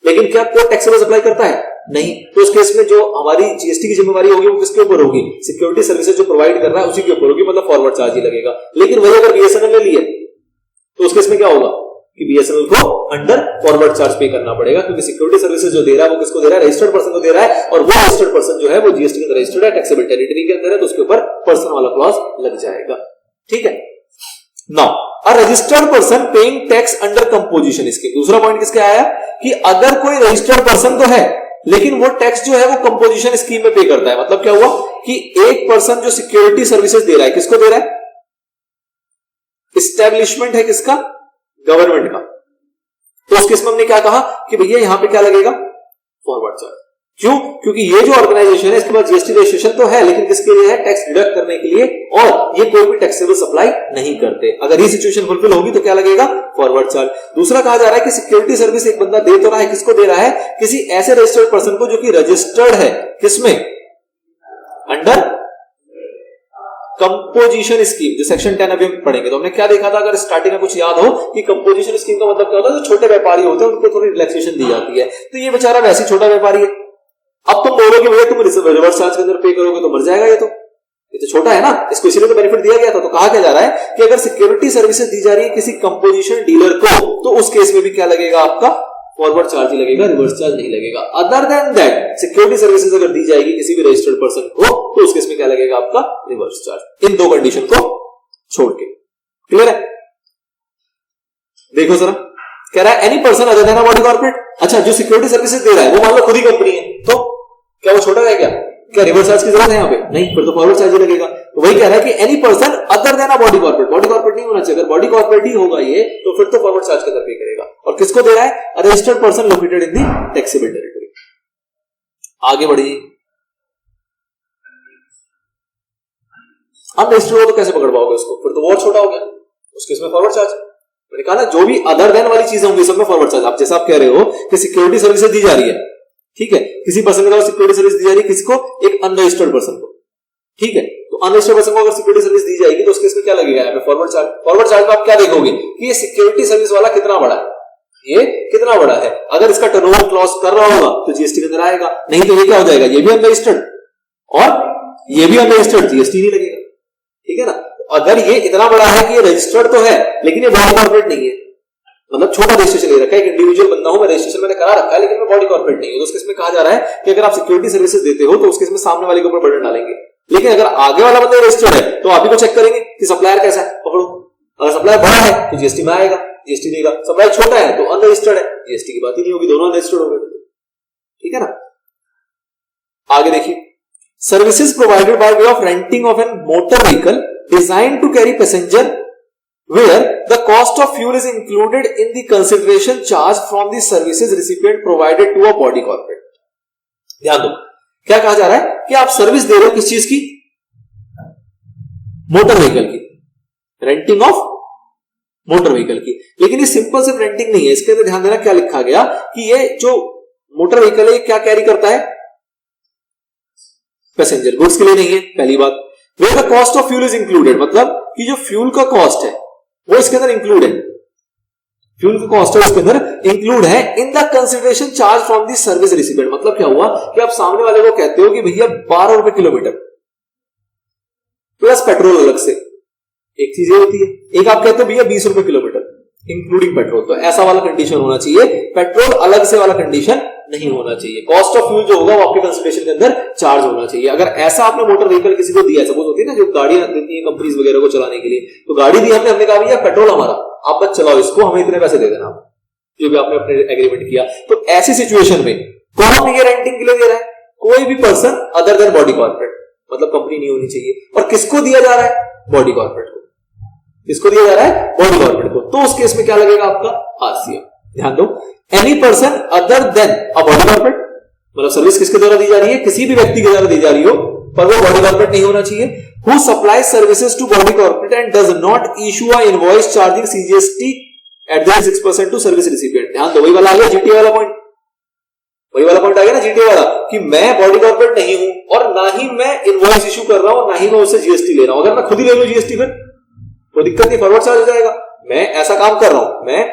लेकिन क्या कोर्ट टैक्सेबल सप्लाई करता है? नहीं। तो उस केस में जो हमारी जीएसटी की जिम्मेवारी होगी वो किसके ऊपर होगी? सिक्योरिटी सर्विसेज जो प्रोवाइड कर रहा है उसी के ऊपर होगी, मतलब फॉरवर्ड चार्ज ही लगेगा। लेकिन वही अगर बीएसएनएल ने लिए तो उस केस में क्या होगा कि बीएसएनएल को अंडर फॉरवर्ड चार्ज पे करना पड़ेगा, क्योंकि सिक्योरिटी सर्विसेज जो दे रहा है वो किसको दे रहा है? रजिस्टर्ड पर्सन को दे रहा है, और वो रजिस्टर्ड पर्सन जो है वो जीएसटी के अंदर रजिस्टर्ड है, टैक्सेबल टेरिटरी के अंदर है, तो उसके ऊपर पर्सन वाला क्लॉज लग जाएगा। ठीक है। नाउ अ registered person paying tax under composition scheme. दूसरा पॉइंट किसका आया कि अगर कोई रजिस्टर्ड पर्सन तो है लेकिन वो टैक्स जो है वो कंपोजिशन स्कीम में पे करता है। मतलब क्या हुआ कि एक पर्सन जो सिक्योरिटी सर्विसेज दे रहा है, किसको दे रहा है? एस्टेब्लिशमेंट है किसका? गवर्नमेंट का। तो उस केस में हमने क्या कहा कि भैया यहां पे क्या लगेगा? Forward charge. क्यों? क्योंकि ये जो ऑर्गेनाइजेशन है इसके पास जीएसटी रजिस्ट्रेशन तो है, लेकिन किसके लिए है? टैक्स डिडक्ट करने के लिए, और ये कोई भी टैक्सेबल सप्लाई नहीं करते। अगर ये सिचुएशन फुलफिल होगी तो क्या लगेगा? Forward charge. दूसरा कहा जा रहा है कि सिक्योरिटी सर्विस एक बंदा दे तो रहा है, किसको दे रहा है? किसी ऐसे रजिस्टर्ड पर्सन को जो कि रजिस्टर्ड है, किसमें? अंडर कंपोजिशन स्कीम, जो सेक्शन 10 अभी हम पढ़ेंगे। तो हमने क्या देखा था, अगर स्टार्टिंग में कुछ याद हो, कि कंपोजिशन स्कीम का मतलब क्या होता है? जो छोटे व्यापारी होते हैं उनको थोड़ी रिलैक्सेशन दी जाती है। तो ये बेचारा वैसे छोटा व्यापारी है। अब तुम बोलोगे भैया तुम रिवर्स चार्ज के अंदर पे करोगे तो मर जाएगा, ये तो छोटा है ना, इसको इसीलिए तो बेनिफिट दिया गया था। तो कहा क्या जा रहा है कि अगर सिक्योरिटी सर्विसेज दी जा रही है किसी कंपोजिशन डीलर को, तो उस केस में भी क्या लगेगा? आपका फॉरवर्ड चार्ज ही लगेगा, रिवर्स चार्ज नहीं लगेगा। Other than that security services अगर दी जाएगी किसी भी रजिस्टर्ड पर्सन को, तो उस केस में क्या लगेगा? आपका रिवर्स चार्ज। इन दो कंडीशन को छोड़ के। क्लियर है? देखो जरा, कह रहा है any person other then a body corporate. अच्छा, जो सिक्योरिटी सर्विसेज दे रहा है वो मान लो खुद ही कंपनी है, तो क्या वो छोटा है? क्या रिवर्स चार्ज की जरूरत है यहाँ पे? नहीं, फिर तो फॉरवर्ड चार्ज ही लगेगा। तो वही कह रहा है कि any person other then a body corporate, body corporate नहीं होना चाहिए, अगर बॉडी कॉर्पोरेट ही होगा ये तो फिर तो फॉरवर्ड चार्ज का दर पे करेगा। और किसको दे रहा है? अ registered person located in the taxable territory. आगे बढ़िए, अनरजिस्टर्ड हो तो कैसे पकड़ पाओगे उसको? फिर तो वो छोटा हो गया, उसके इसमें फॉरवर्ड चार्ज। मैंने कहा ना जो भी अदर देन वाली चीजें होंगी सब में फॉरवर्ड चार्ज। आप जैसा आप कह रहे हो कि सिक्योरिटी सर्विसेज दी जा रही है, ठीक है, किसी पर्सन के द्वारा सिक्योरिटी सर्विस दी जा रही है किसको? एक अनरजिस्टर्ड पर्सन को, ठीक है। तो अनरजिस्टर्ड पर्सन को अगर सिक्योरिटी सर्विस दी जाएगी तो उसके इसमें क्या लगेगा? यहाँ पे फॉरवर्ड चार्ज। फॉरवर्ड चार्ज में आप क्या देखोगे कि ये सिक्योरिटी सर्विस वाला कितना बड़ा है, ये कितना बड़ा है। अगर इसका टर्नओवर क्रॉस कर रहा होगा तो जीएसटी के अंदर आएगा, नहीं तो ये क्या हो जाएगा? ये भी अनरजिस्टर्ड और ये भी अनरजिस्टर्ड, जीएसटी नहीं लगेगा, ठीक है ना। अगर ये इतना बड़ा है कि ये रजिस्टर्ड तो है लेकिन ये बॉडी कॉर्पोरेट नहीं है, मतलब छोटा रजिस्ट्रेशन ले रखा है, एक इंडिविजुअल बंदा हूं मैं, रजिस्ट्रेशन मैंने करा रखा है लेकिन मैं बॉडी कॉर्पोरेट नहीं हूं, तो उसके इसमें कहा जा रहा है कि अगर आप सिक्योरिटी सर्विसेज देते हो तो उसके इसमें सामने वाले के ऊपर बर्डन डालेंगे। लेकिन अगर आगे वाला बंदा रजिस्टर्ड है तो आप ही को चेक करेंगे कि सप्लायर कैसा है, पकड़ो। अगर सप्लायर बड़ा है तो जीएसटी में आएगा, जीएसटी देगा। सप्लायर छोटा है तो अनरजिस्टर्ड है, जीएसटी की बात ही नहीं होगी, दोनों अनरजिस्टर्ड हो गए, ठीक है ना। आगे देखिए, services provided by way of renting of an motor vehicle design to carry passenger where the cost of fuel is included in the consideration charged from the services recipient provided to a body corporate। ध्यान दो, क्या कहा जा रहा है कि आप service दे रहे हो किस चीज की? मोटर व्हीकल की, रेंटिंग ऑफ मोटर व्हीकल की। लेकिन ये सिंपल सिर्फ रेंटिंग नहीं है, इसके अंदर ध्यान देना क्या लिखा गया कि ये जो मोटर व्हीकल है क्या कैरी करता है? पैसेंजर, गुड्स के लिए नहीं है, पहली बात। where the cost of fuel is included, मतलब कि जो फ्यूल का कॉस्ट है वो इसके अंदर इंक्लूड है, फ्यूल का कॉस्ट है उसके अंदर इंक्लूड है in the consideration charge from the service recipient. मतलब क्या हुआ कि आप सामने वाले को कहते हो कि भैया 12 रुपए किलोमीटर प्लस पेट्रोल अलग से, एक चीज ये होती है। एक आप कहते हो भैया 20 रुपए किलोमीटर इंक्लूडिंग पेट्रोल, तो ऐसा वाला कंडीशन होना चाहिए, पेट्रोल अलग से वाला कंडीशन नहीं होना चाहिए। कॉस्ट ऑफ फ्यूल जो होगा वो आपके कंसिडरेशन के अंदर चार्ज होना चाहिए। अगर ऐसा आपने मोटर व्हीकल किसी को दिया, सपोज होती है ना जो गाड़ियां देती है कंपनीज वगैरह को चलाने के लिए, तो गाड़ी दी हमने कहा भैया पेट्रोल हमारा, आप बस चलाओ इसको, हमें इतने पैसे दे देना, जो भी आपने अपने एग्रीमेंट किया। तो ऐसी सिचुएशन में कौन ये रेंटिंग के लिए दे रहा है? कोई भी person other then body corporate, मतलब कंपनी नहीं होनी चाहिए। और किसको दिया जा रहा है? बॉडी कॉर्पोरेट को। किसको दिया जा रहा है? बॉडी कॉर्पोरेट को। तो उस केस में क्या लगेगा आपका? आरसीएम। ध्यान दो, any person other then a body corporate, मतलब सर्विस किसके द्वारा दी जा रही है? किसी भी व्यक्ति के द्वारा दी जा रही हो, पर वो बॉडी कॉर्पोरेट नहीं होना चाहिए। Who supplies services to body corporate and does not issue a invoice charging CGST at 6% to service recipient. ध्यान दो, वही वाला आ गया जीटीए वाला पॉइंट, वही वाला पॉइंट आ गया ना जीटीए वाला, कि मैं बॉडी कॉर्पोरेट नहीं हूं और ना ही मैं इनवॉइस इशू कर रहा हूं, ना ही मैं उससे जीएसटी ले रहा हूं। अगर मैं खुद ही ले लूं जीएसटी फिर तो दिक्कत नहीं, फॉरवर्ड चार्ज हो जाएगा। मैं ऐसा काम कर रहा हूं, मैं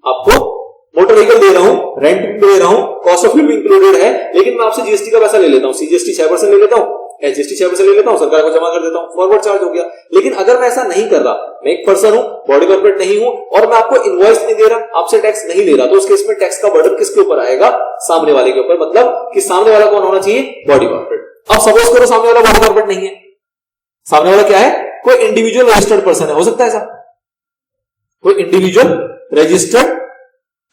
आपको मोटर व्हीकल दे रहा हूं, रेंट दे रहा हूं, कॉस्ट ऑफ फ्यूल इंक्लूडेड है, लेकिन मैं आपसे जीएसटी का पैसा ले लेता हूं, सीजीएसटी 6% ले लेता हूं, एचजीएसटी 6% ले लेता हूं, सरकार को जमा कर देता हूं, फॉरवर्ड चार्ज हो गया। लेकिन अगर मैं ऐसा नहीं कर रहा, मैं एक पर्सन हूं, बॉडी कॉर्पोरेट नहीं हूं और मैं आपको इनवॉइस नहीं दे रहा, आपसे टैक्स नहीं ले रहा, तो उस केस में टैक्स का बर्डन किसके ऊपर आएगा? सामने वाले के ऊपर। मतलब कि सामने वाला कौन होना चाहिए? Body corporate. अब सपोज करो सामने वाला बॉडी कॉर्पोरेट नहीं है, सामने वाला क्या है? कोई इंडिविजुअल रजिस्टर्ड पर्सन है, हो सकता है ऐसा, कोई इंडिविजुअल रजिस्टर्ड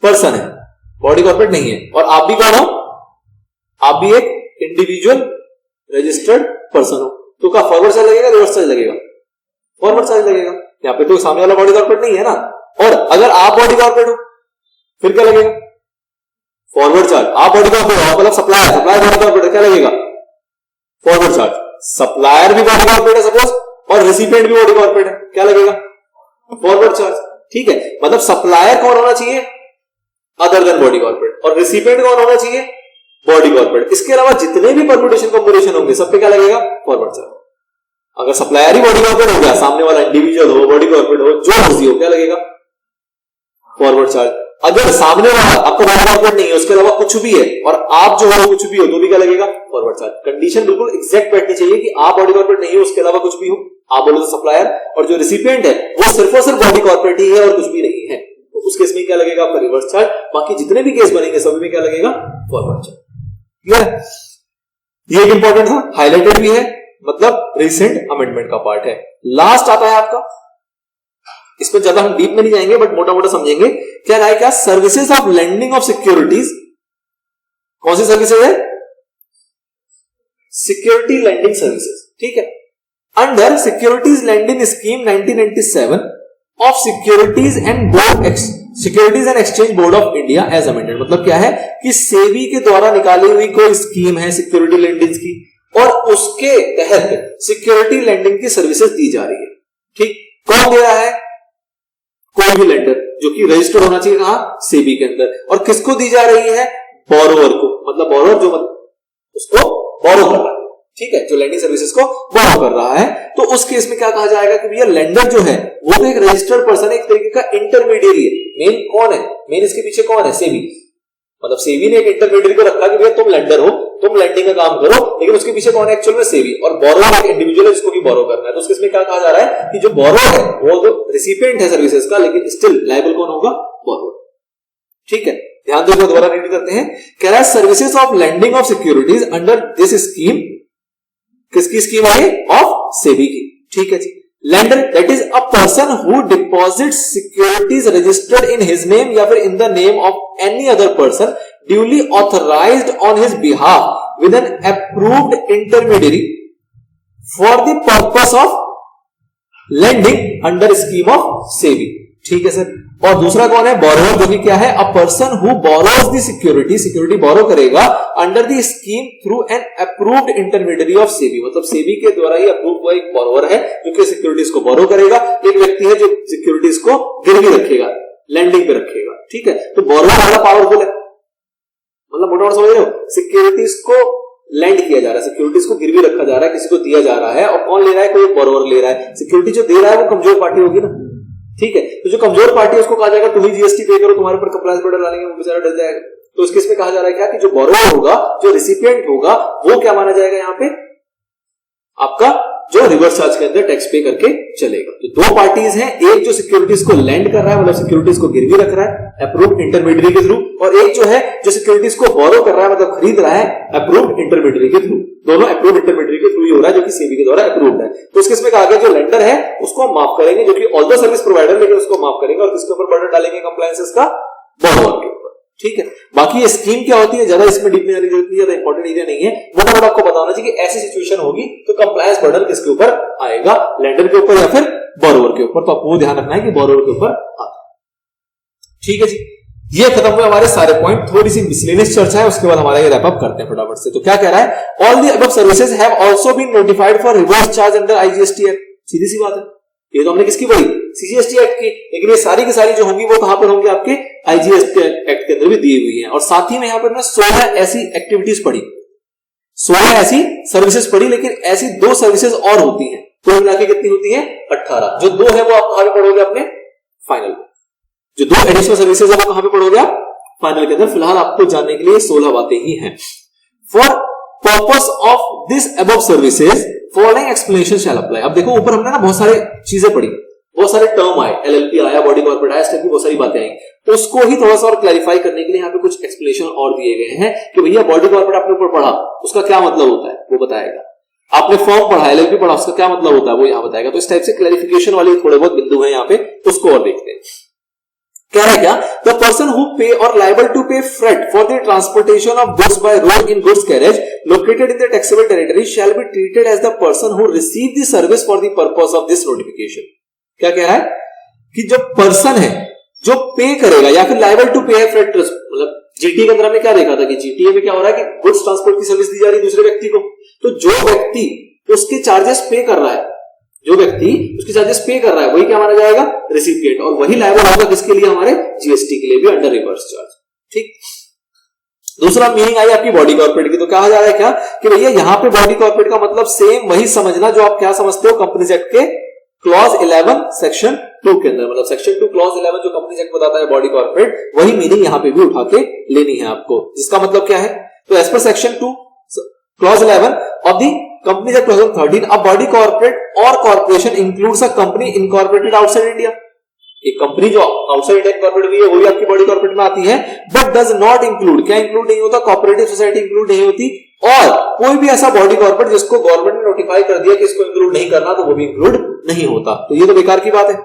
पर्सन है, बॉडी कॉर्पोरेट नहीं है, और आप भी कौन हो? आप भी एक इंडिविजुअल रजिस्टर्ड पर्सन हो, तो क्या फॉरवर्ड चार्ज लगेगा, रिवर्स चार्ज लगेगा? फॉरवर्ड चार्ज लगेगा। यहां पे तो सामने वाला बॉडी कॉर्पोरेट नहीं है ना। और अगर आप बॉडी कॉर्पोरेट हो फिर क्या लगेगा? Forward charge. आप बॉडी कॉर्पोरेट हो, मतलब सप्लायर बॉडी कॉर्पोरेट, क्या लगेगा? Forward charge. सप्लायर भी बॉडी कॉर्पोरेट है सपोज, और रेसिपिएंट भी बॉडी कॉर्पोरेट है, क्या लगेगा? Forward charge. ठीक है, मतलब सप्लायर कौन होना चाहिए? अदर देन बॉडी कॉर्पोरेट, और रेसिपिएंट कौन होना चाहिए? Body corporate. इसके अलावा जितने भी परम्यूटेशन कॉम्बिनेशन होंगे सब पे क्या लगेगा? Forward charge. अगर सप्लायर ही बॉडी कॉर्पोरेट हो गया, सामने वाला इंडिविजुअल हो, बॉडी कॉर्पोरेट हो, जो मर्जी हो, क्या लगेगा? Forward charge. अगर सामने वाला आपका बॉडी कॉर्पोरेट नहीं है, उसके अलावा कुछ भी है, और आप जो हो कुछ भी हो, तो भी क्या लगेगा? Forward charge. कंडीशन बिल्कुल एग्जैक्ट बैठनी चाहिए कि आप बॉडी कॉर्पोरेट नहीं हो, उसके अलावा कुछ भी हो, आप बोलो तो सप्लायर, और जो रिसिपिएंट है वो सिर्फ और सिर्फ बॉडी कॉर्पोरेट ही है और कुछ भी नहीं है, तो उस केस में क्या लगेगा? आपका रिवर्स चार्ज। बाकी जितने भी केस बनेंगे सभी में क्या लगेगा? Forward charge. ये एक इंपॉर्टेंट था, हाईलाइटेड भी है, मतलब रिसेंट अमेंडमेंट का पार्ट है। लास्ट आता है आपका, इसमें ज्यादा हम डीप में नहीं जाएंगे बट मोटा मोटा समझेंगे। क्या है? क्या services of lending of securities. कौन सी सर्विसेज है? Security lending services. ठीक है, under securities landing scheme 1997 of securities and exchange board of India as amended. मतलब क्या है कि सेबी के द्वारा निकाली हुई कोई स्कीम है सिक्योरिटी लैंडिंग की, और उसके तहत सिक्योरिटी लैंडिंग की सर्विसेज दी जा रही है। ठीक, कौन दे रहा है? कोई भी लेंडर जो कि रजिस्टर्ड होना चाहिए कहां? सेबी के अंदर। और किसको दी जा रही है? बोरोवर को। मतलब बोरोवर जो उसको बोरो कर रहा है, ठीक है, जो लैंडिंग सर्विसेज को बोरो कर रहा है। तो उस केस में क्या कहा जाएगा कि भैया लेंडर जो है वो तो एक रजिस्टर्ड पर्सन, एक तरीके का इंटरमीडिएरी है। मेन कौन है? मेन इसके पीछे कौन है? सेबी। मतलब सेबी ने एक इंटरमीडिएरी को रखा कि भैया तुम लेंडर हो, तुम लैंडिंग का काम करो, लेकिन उसके पीछे कौन है एक्चुअल में? सेबी। और बोरोवर एक इंडिविजुअल है जिसको भी बोरो करना है। तो उसके इसमें क्या कहा जा रहा है कि जो बोरो है वो तो रिसिपिएंट है सर्विसेज का, लेकिन स्टिल लायबल कौन होगा? बोरोवर। ठीक है, ध्यान दो, दोबारा रीड करते हैं। कह रहा है services of landing of securities under this scheme, किसकी स्कीम है? ऑफ सेबी की। ठीक है जी। Lender that is a person who deposits securities registered in his name या फिर in the name of any other person duly authorised on his behalf with an approved intermediary for the purpose of lending under scheme of SEBI. ठीक है sir. और दूसरा कौन है? Borrower, जो कि क्या है? A person who borrows the security borrow करेगा under the scheme through an approved intermediary of SEBI. मतलब सेबी के द्वारा ही अप्रूव हुआ एक बोरोवर है जो कि सिक्योरिटीज को बोरो करेगा। एक व्यक्ति है जो सिक्योरिटीज को गिरवी रखेगा, लैंडिंग पे रखेगा। ठीक है, तो बोरोवर ज्यादा पावरफुल है। मतलब मोटा मोटा समझ रहे हो, सिक्योरिटीज को लैंड किया जा रहा है, सिक्योरिटीज को गिरवी रखा जा रहा है, किसी को दिया जा रहा है, और कौन ले रहा है? कोई बोरोवर ले रहा है। सिक्योरिटी जो दे रहा है वो कमजोर पार्टी होगी ना। ठीक है, तो जो कमजोर पार्टी है उसको कहा जाएगा तुम ही जीएसटी पे करो, तुम्हारे ऊपर कंप्लायंस बॉर्डर डालेंगे, वो बेचारा डर जाएगा। तो इस केस में कहा जा रहा है क्या कि जो बोरोवर होगा, जो रिसिपिएंट होगा, वो क्या माना जाएगा? यहाँ पे आपका जो रिवर्स चार्ज के अंदर टैक्स पे करके चलेगा। तो दो पार्टीज हैं, एक जो सिक्योरिटीज को लैंड कर रहा है, मतलब सिक्योरिटीज को गिरवी रख रहा है अप्रूव्ड इंटरमीडिएरी के थ्रू, और एक जो है जो सिक्योरिटीज को बोरो कर रहा है, मतलब खरीद रहा है अप्रूव्ड इंटरमीडिएरी के थ्रू। दोनों अप्रूव्ड इंटरमीडिएरी के थ्रू ही हो रहा है, जो कि सेबी के द्वारा अप्रूव्ड है। तो इसके इसमें कहा गया जो लेंडर है उसको हम माफ करेंगे, जो कि ऑल द सर्विस प्रोवाइडर, लेकिन उसको माफ करेंगे। और किसके ऊपर बर्डन डालेंगे? कंप्लायंसेस का बोरोवर के ऊपर। ठीक है, बाकी ये स्कीम क्या होती है ज्यादा इसमें डीप में जाने की जरूरत नहीं है, ज्यादा इंपॉर्टेंट एरिया नहीं है। मोटा मोटा आपको बताना चाहिए कि ऐसी सिचुएशन होगी तो कंप्लायंस बर्डन किसके ऊपर आएगा? लेंडर के ऊपर या फिर बोरोवर के ऊपर। तो आपको ध्यान रखना है कि बोरोवर के ऊपर आता है। ठीक है जी, ये खत्म हुए हमारे सारे पॉइंट। थोड़ी सी मिसलेनियस चर्चा है, उसके बाद हमारा ये रैप अप करते हैं फटाफट से। तो क्या कह रहा है? All the above services have also been notified for reverse charge under IGST act. सीधी सी बात है, ये तो हमने किसकी पढ़ी? सीजीएसटी एक्ट की। लेकिन ये सारी की सारी जो होंगी वो कहां पर होंगी? आपके आईजीएसटी एक्ट के अंदर भी दी हुई है। और साथ ही में यहां पर हमने 16 ऐसी एक्टिविटीज पढ़ी, 16 ऐसी सर्विसेज पढ़ी, लेकिन ऐसी 2 सर्विसेज और होती हैं। तो मिला के कितनी होती है? 18। जो 2 है वो आप कहां पे पढ़ोगे? अपने फाइनल में। जो 2 एडिशनल सर्विसेज है वो कहां पे पढ़ोगे आप? फाइनल के अंदर। फिलहाल आपको जानने के लिए 16 बातें ही हैं। For purpose of this above services following explanation shall apply. अब देखो ऊपर हमने ना बहुत सारी चीजें पढ़ी, बहुत सारे टर्म आए, एलएलपी आया, बॉडी कॉर्पोरेट आया, इस टाइप की बहुत सारी बातें आई। तो उसको ही थोड़ा सा और क्लैरिफाई करने के लिए यहाँ पे कुछ एक्सप्लेनेशन और दिए गए हैं कि भैया बॉडी कॉर्पोरेट आपने ऊपर पढ़ा, उसका क्या मतलब होता है वो बताएगा। आपने फॉर्म पढ़ा, एलएलपी पढ़ा, उसका क्या मतलब होता है वो यहाँ बताएगा। तो इस टाइप से क्लैरिफिकेशन वाले थोड़े बहुत बिंदु हैं यहाँ पे, उसको और देखते हैं। कह रहा है क्या? The person who pay or liable to pay freight for the transportation of goods by road in goods carriage located in the taxable territory shall be treated as the person who receive the service for the purpose of this notification. क्या कह रहा है कि जो person है जो पे करेगा या फिर लायबल टू पे है फ्रेट, मतलब जीटीए के अंदर हमने क्या देखा था कि जीटीए में क्या हो रहा है कि गुड्स ट्रांसपोर्ट की सर्विस दी जा रही है दूसरे व्यक्ति को। तो जो व्यक्ति उसके चार्जेस पे कर रहा है, जो व्यक्ति उसके चार्जेस पे कर रहा है, वही क्या माना जाएगा? रिसिपिएंट। और वही लायबल होगा किसके लिए? हमारे जीएसटी के लिए भी अंडर रिवर्स चार्ज। ठीक। दूसरा मीनिंग आई आपकी बॉडी कॉर्पोरेट की। तो कहा जा रहा है क्या कि भैया यहां पे बॉडी कॉर्पोरेट का मतलब सेम वही समझना जो आप क्या समझते हो कंपनीज एक्ट के क्लॉज 11 सेक्शन 2 के अंदर। मतलब सेक्शन 2 क्लॉज 11 जो कंपनीज एक्ट बताता है बॉडी कॉर्पोरेट, वही मीनिंग यहां पे भी उठा के लेनी है आपको। जिसका मतलब क्या है? तो as per section 2 clause 11 of the Companies Act 2013, a body corporate or corporation includes a company incorporated outside India. एक कंपनी जो आउटसाइड इंडिया इनकॉर्पोरेट हुई है वो भी आपकी बॉडी कॉर्पोरेट में आती है, बट डज नॉट इंक्लूड। क्या इंक्लूड नहीं होता? कोऑपरेटिव सोसाइटी इंक्लूड नहीं होती। और कोई भी ऐसा बॉडी कॉर्पोरेट जिसको गवर्नमेंट ने नोटिफाई कर दिया कि इसको इंक्लूड नहीं करना, तो वो भी इंक्लूड नहीं होता। तो ये तो बेकार की बात है।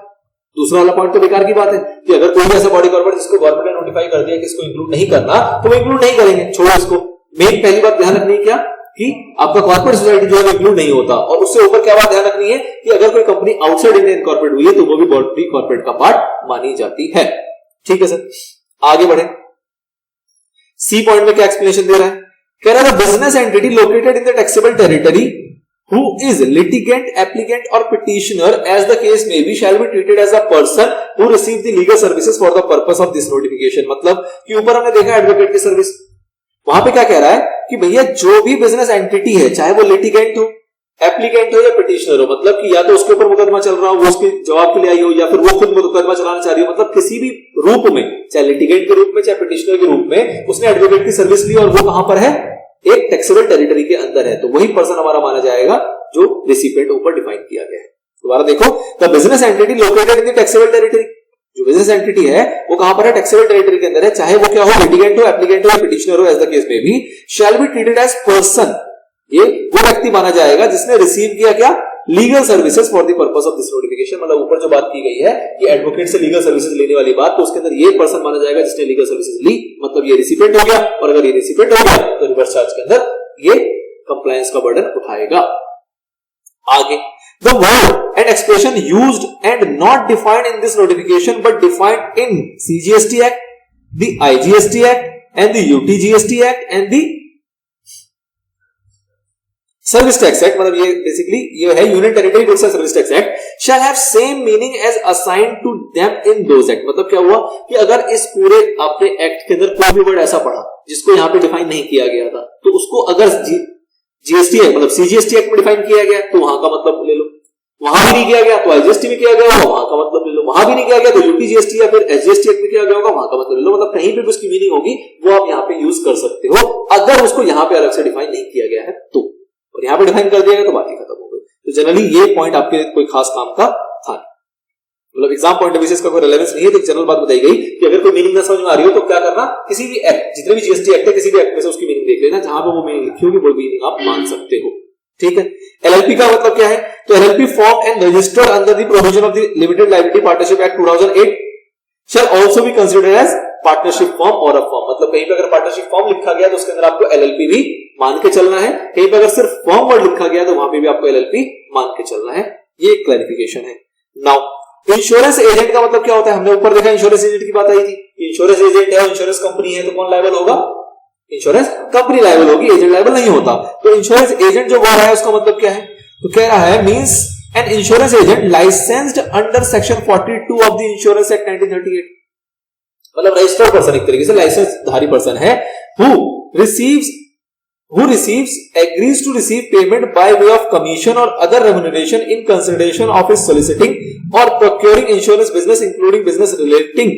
दूसरा वाला पॉइंट तो बेकार की बात है कि अगर कोई भी ऐसा बॉडी कॉर्पोरेट जिसको गवर्नमेंट ने नोटिफाई कर दिया कि इसको इंक्लूड नहीं करना, तो वो इंक्लूड नहीं करेंगे, छोड़ो इसको। मेन पहली बात ध्यान रखनी है क्या कि आपका कॉर्पोरेट सोसाइटी जो है इंक्लूड नहीं होता। और उससे ऊपर क्या बात ध्यान रखनी है कि अगर कोई कंपनी आउटसाइड इंडिया इनकॉर्पोरेट हुई है तो वो भी बॉडी कॉर्पोरेट का पार्ट मानी जाती है। ठीक है सर, आगे बढ़े। सी पॉइंट में क्या एक्सप्लेनेशन दे रहा है, कह रहा है business entity located in the taxable territory who is litigant, applicant or petitioner as the case may be shall be treated as a person who received the legal services for the purpose of this notification। मतलब कि ऊपर हमने देखा advocate की service, वहां पे क्या कह रहा है कि भैया जो भी बिजनेस एंटिटी है, चाहे वो लिटिगेंट हो, एप्लीकेंट हो या पिटिशनर हो, मतलब कि या तो उसके ऊपर मुकदमा चल रहा हो, वो उसके जवाब के लिए आई हो, या फिर वो खुद मुकदमा चलाना चाह रही हो, मतलब किसी भी रूप में, चाहे लिटिगेंट के रूप में चाहे पिटिशनर के रूप में, उसने एडवोकेट की सर्विस ली और वो कहां पर है, एक टैक्सेबल टेरिटरी के अंदर है, तो वही पर्सन हमारा माना जाएगा जो रिसिपिएंट ऊपर डिफाइन किया गया है। दोबारा देखो, the business entity located in the taxable territory, जो बिजनेस एंटिटी है वो कहां पर है, टैक्सेबल टेरिटरी के अंदर है, चाहे वो क्या हो, लिटिगेंट हो, एप्लीकेंट हो या पिटिशनर हो, एज द केस में भी, shall be treated as person, ये वो व्यक्ति माना जाएगा जिसने रिसीव किया क्या, legal services for the purpose of this notification. मतलब ऊपर जो बात की गई है कि एडवोकेट से लीगल सर्विसेज लेने वाली बात, तो उसके अंदर ये पर्सन माना जाएगा जिसने लीगल सर्विसेज ली, मतलब ये रिसिपिएंट हो गया, और अगर ये रिसिपिएंट हो गया तो रिवर्स चार्ज के अंदर ये कंप्लायंस का बर्डन उठाएगा। आगे, the word and expression used and not defined in this notification but defined in CGST Act, the IGST Act and the UTGST Act and the service tax act, मतलब ये basically ये है union territory goods and service tax act, shall have same meaning as assigned to them in those act. मतलब क्या हुआ कि अगर इस पूरे आपने एक्ट के अंदर कोई भी वर्ड ऐसा पढ़ा जिसको यहां पे डिफाइन नहीं किया गया था, तो उसको अगर जीएसटी एक्ट मतलब सीजीएसटी एक्ट में डिफाइन किया गया तो वहां का मतलब ले लो, वहां भी नहीं किया गया तो आईजीएसटी में किया गया होगा, वहां का मतलब ले लो, वहां भी नहीं किया गया तो यूटीजीएसटी या फिर एसजीएसटी एक्ट में किया गया होगा, वहां का मतलब ले लो। मतलब कहीं पे भी उसकी मीनिंग होगी वो आप यहाँ पे यूज कर सकते हो, अगर उसको यहाँ पे अलग से डिफाइन नहीं किया गया है तो, और यहाँ पे डिफाइन कर दिया गया तो बात ही खत्म हो गई। तो जनरली ये पॉइंट आपके कोई खास काम का था, मतलब एग्जाम पॉइंट ऑफ व्यू से इसका कोई रेलेवेंस नहीं है, तो एक जनरल बात बताई गई कि अगर कोई मीनिंग ना समझ में आ रही हो तो क्या करना, किसी भी एक्ट, जितने भी जीएसटी एक्ट है, किसी भी एक्ट में से उसकी मीनिंग देख लेना, जहां पे वो मीनिंग लिखी होगी वो मीनिंग आप मान सकते हो। ठीक है, एलएलपी का मतलब क्या है, तो LLP form and registered under the provision of the limited liability partnership act 2008 shall also be considered as partnership form or a form. मतलब कहीं पे अगर पार्टनरशिप फॉर्म लिखा गया तो उसके अंदर आपको एलएलपी भी मान के चलना है, कहीं पे अगर सिर्फ फॉर्म वर्ड लिखा गया तो वहां पे भी आपको एलएलपी मान के चलना है। ये क्लैरिफिकेशन है। नाउ इंश्योरेंस एजेंट का मतलब क्या होता है, हमने ऊपर देखा इंश्योरेंस एजेंट की बात आई थी, इंश्योरेंस एजेंट है, इंश्योरेंस कंपनी है, तो कौन लायबल होगा, इंश्योरेंस कंपनी लायबल होगी, एजेंट लायबल नहीं होता। तो इंश्योरेंस एजेंट जो वर्ड है उसका मतलब क्या है, तो कह रहा है means N insurance agent licensed under section 42 of the insurance act 1938, मतलब रजिस्टर्ड पर्सन, एक तरीके से लाइसेंस धारी पर्सन है, who receives agrees to receive payment by way of commission or other remuneration in consideration of his soliciting or procuring insurance business including business relating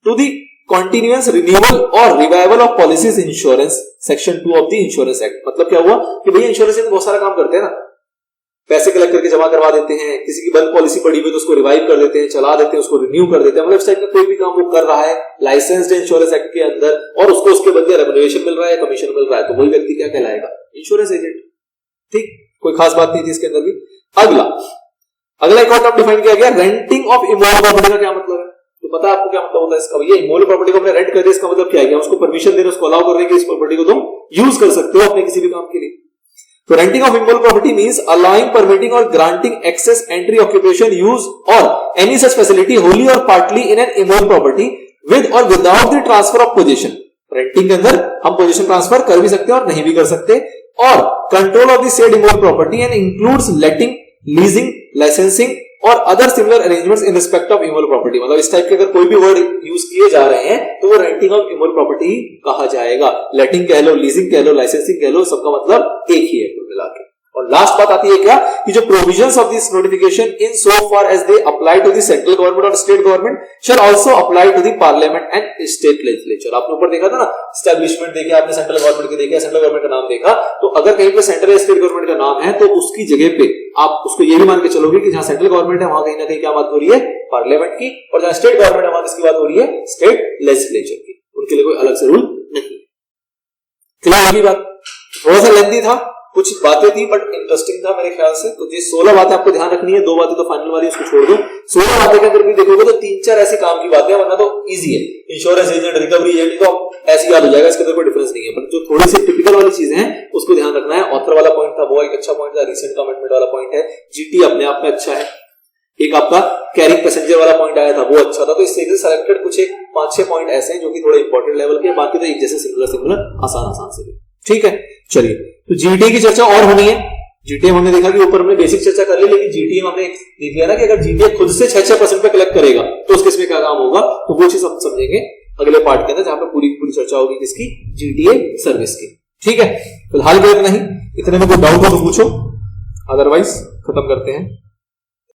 to the continuance renewal or revival of policies insurance section 2 of the insurance act। मतलब क्या हुआ कि भैया insurance में बहुत सारा काम करते हैं ना, पैसे कलेक्ट करके जमा करवा देते हैं, किसी की बंद पॉलिसी पड़ी हुई तो उसको रिवाइव कर देते हैं, चला देते हैं, उसको रिन्यू कर देते हैं, मतलब इस टाइप का कोई भी काम वो कर रहा है लाइसेंस्ड इंश्योरेंस एक्ट के अंदर और उसको उसके बदले रेम्युनरेशन मिल रहा है, कमीशन मिल रहा है, तो वही व्यक्ति क्या कहलाएगा, इंश्योरेंस एजेंट। ठीक, कोई खास बात नहीं थी इसके अंदर भी। अगला एक और टर्म डिफाइन किया गया, रेंटिंग ऑफ इमोवल प्रॉपर्टी का क्या मतलब है, तो पता है आपको क्या मतलब होता है इसका, ये इमोवल प्रॉपर्टी को हमने रेंट कर दिया, इसका मतलब क्या है, उसको परमिशन देना, उसको अलाउ कर रहे हैं कि इस प्रॉपर्टी को तुम यूज कर सकते हो अपने किसी भी काम के लिए। तो renting of immovable property means allowing, permitting और granting access, entry, occupation, use और एनी सच फैसिलिटी होली और partly in an immovable property with और without the transfer of possession. Renting के अंदर हम पोजीशन ट्रांसफर कर भी सकते हैं और नहीं भी कर सकते, और control of the said immovable property and includes letting, leasing, licensing और other similar arrangements in respect of immovable property. मतलब इस टाइप के अगर कोई भी वर्ड यूज किए जा रहे हैं तो वो रेंटिंग ऑफ इमोवल प्रॉपर्टी कहा जाएगा। लेटिंग कह लो, लीजिंग कह लो, लाइसेंसिंग कह लो, सबका मतलब एक ही है कुल मिला के। और लास्ट बात आती है क्या कि जो provisions of this notification in so far as they apply to the central government और state government shall also apply to the parliament and state legislature. आपने ऊपर देखा था ना, एस्टैब्लिशमेंट देखे आपने, सेंट्रल गवर्नमेंट के देखे, सेंट्रल गवर्नमेंट का नाम देखा, तो अगर कहीं पे सेंट्रल या स्टेट गवर्नमेंट का नाम है तो उसकी जगह पे आप उसको ये भी मान के चलोगे कि जहां सेंट्रल गवर्नमेंट है वहां कहीं ना कहीं क्या बात हो रही है, पार्लियामेंट की, और जहां स्टेट गवर्नमेंट है वहां किसकी बात हो रही है, स्टेट लेजिस्लेचर की। उनके लिए कोई अलग से रूल नहीं। क्लियर होगी बात? थोड़ा सा लेंथी था, कुछ बातें थी बट इंटरेस्टिंग था मेरे ख्याल से। तो ये 16 बातें आपको ध्यान रखनी है, 2 बातें तो फाइनल वाली उसको छोड़ दो। 16 बातें का अगर भी देखोगे तो 3-4 ऐसे काम की बातें, वरना तो इजी है। इंश्योरेंस एजेंट, रिकवरी एजेंट तो ऐसे याद हो जाएगा, इसके अंदर कोई डिफरेंस नहीं है, बट जो थोड़ी सी टिपिकल वाली चीजें हैं उसको ध्यान रखना है। था वो एक अच्छा पॉइंट था, रिसेंट कमिटमेंट वाला पॉइंट है, जीटी अपने आप में अच्छा है, एक आपका कैरिंग पैसेंजर वाला पॉइंट आया था वो अच्छा था। तो इससे सेलेक्टेड कुछ एक 5-6 पॉइंट ऐसे हैं जो कि थोड़े इंपॉर्टेंट लेवल के, बाकी तो एक जैसे सिमिलर आसान से। ठीक है, चलिए तो जीटी की चर्चा और होनी है। जीटीएम हमने देखा कि ऊपर हमने बेसिक चर्चा कर ली, लेकिन जीटीएम हमने देख लिया ना कि अगर जीटीएम खुद से 6% पे कलेक्ट करेगा तो उसके इसमें क्या काम होगा, तो वो चीज हम समझेंगे अगले पार्ट के अंदर, जहां पे पूरी चर्चा होगी किसकी, जीटीए सर्विस की। ठीक है, फिलहाल इतना ही, इतने में कोई डाउट हो तो पूछो, अदरवाइज खत्म करते हैं।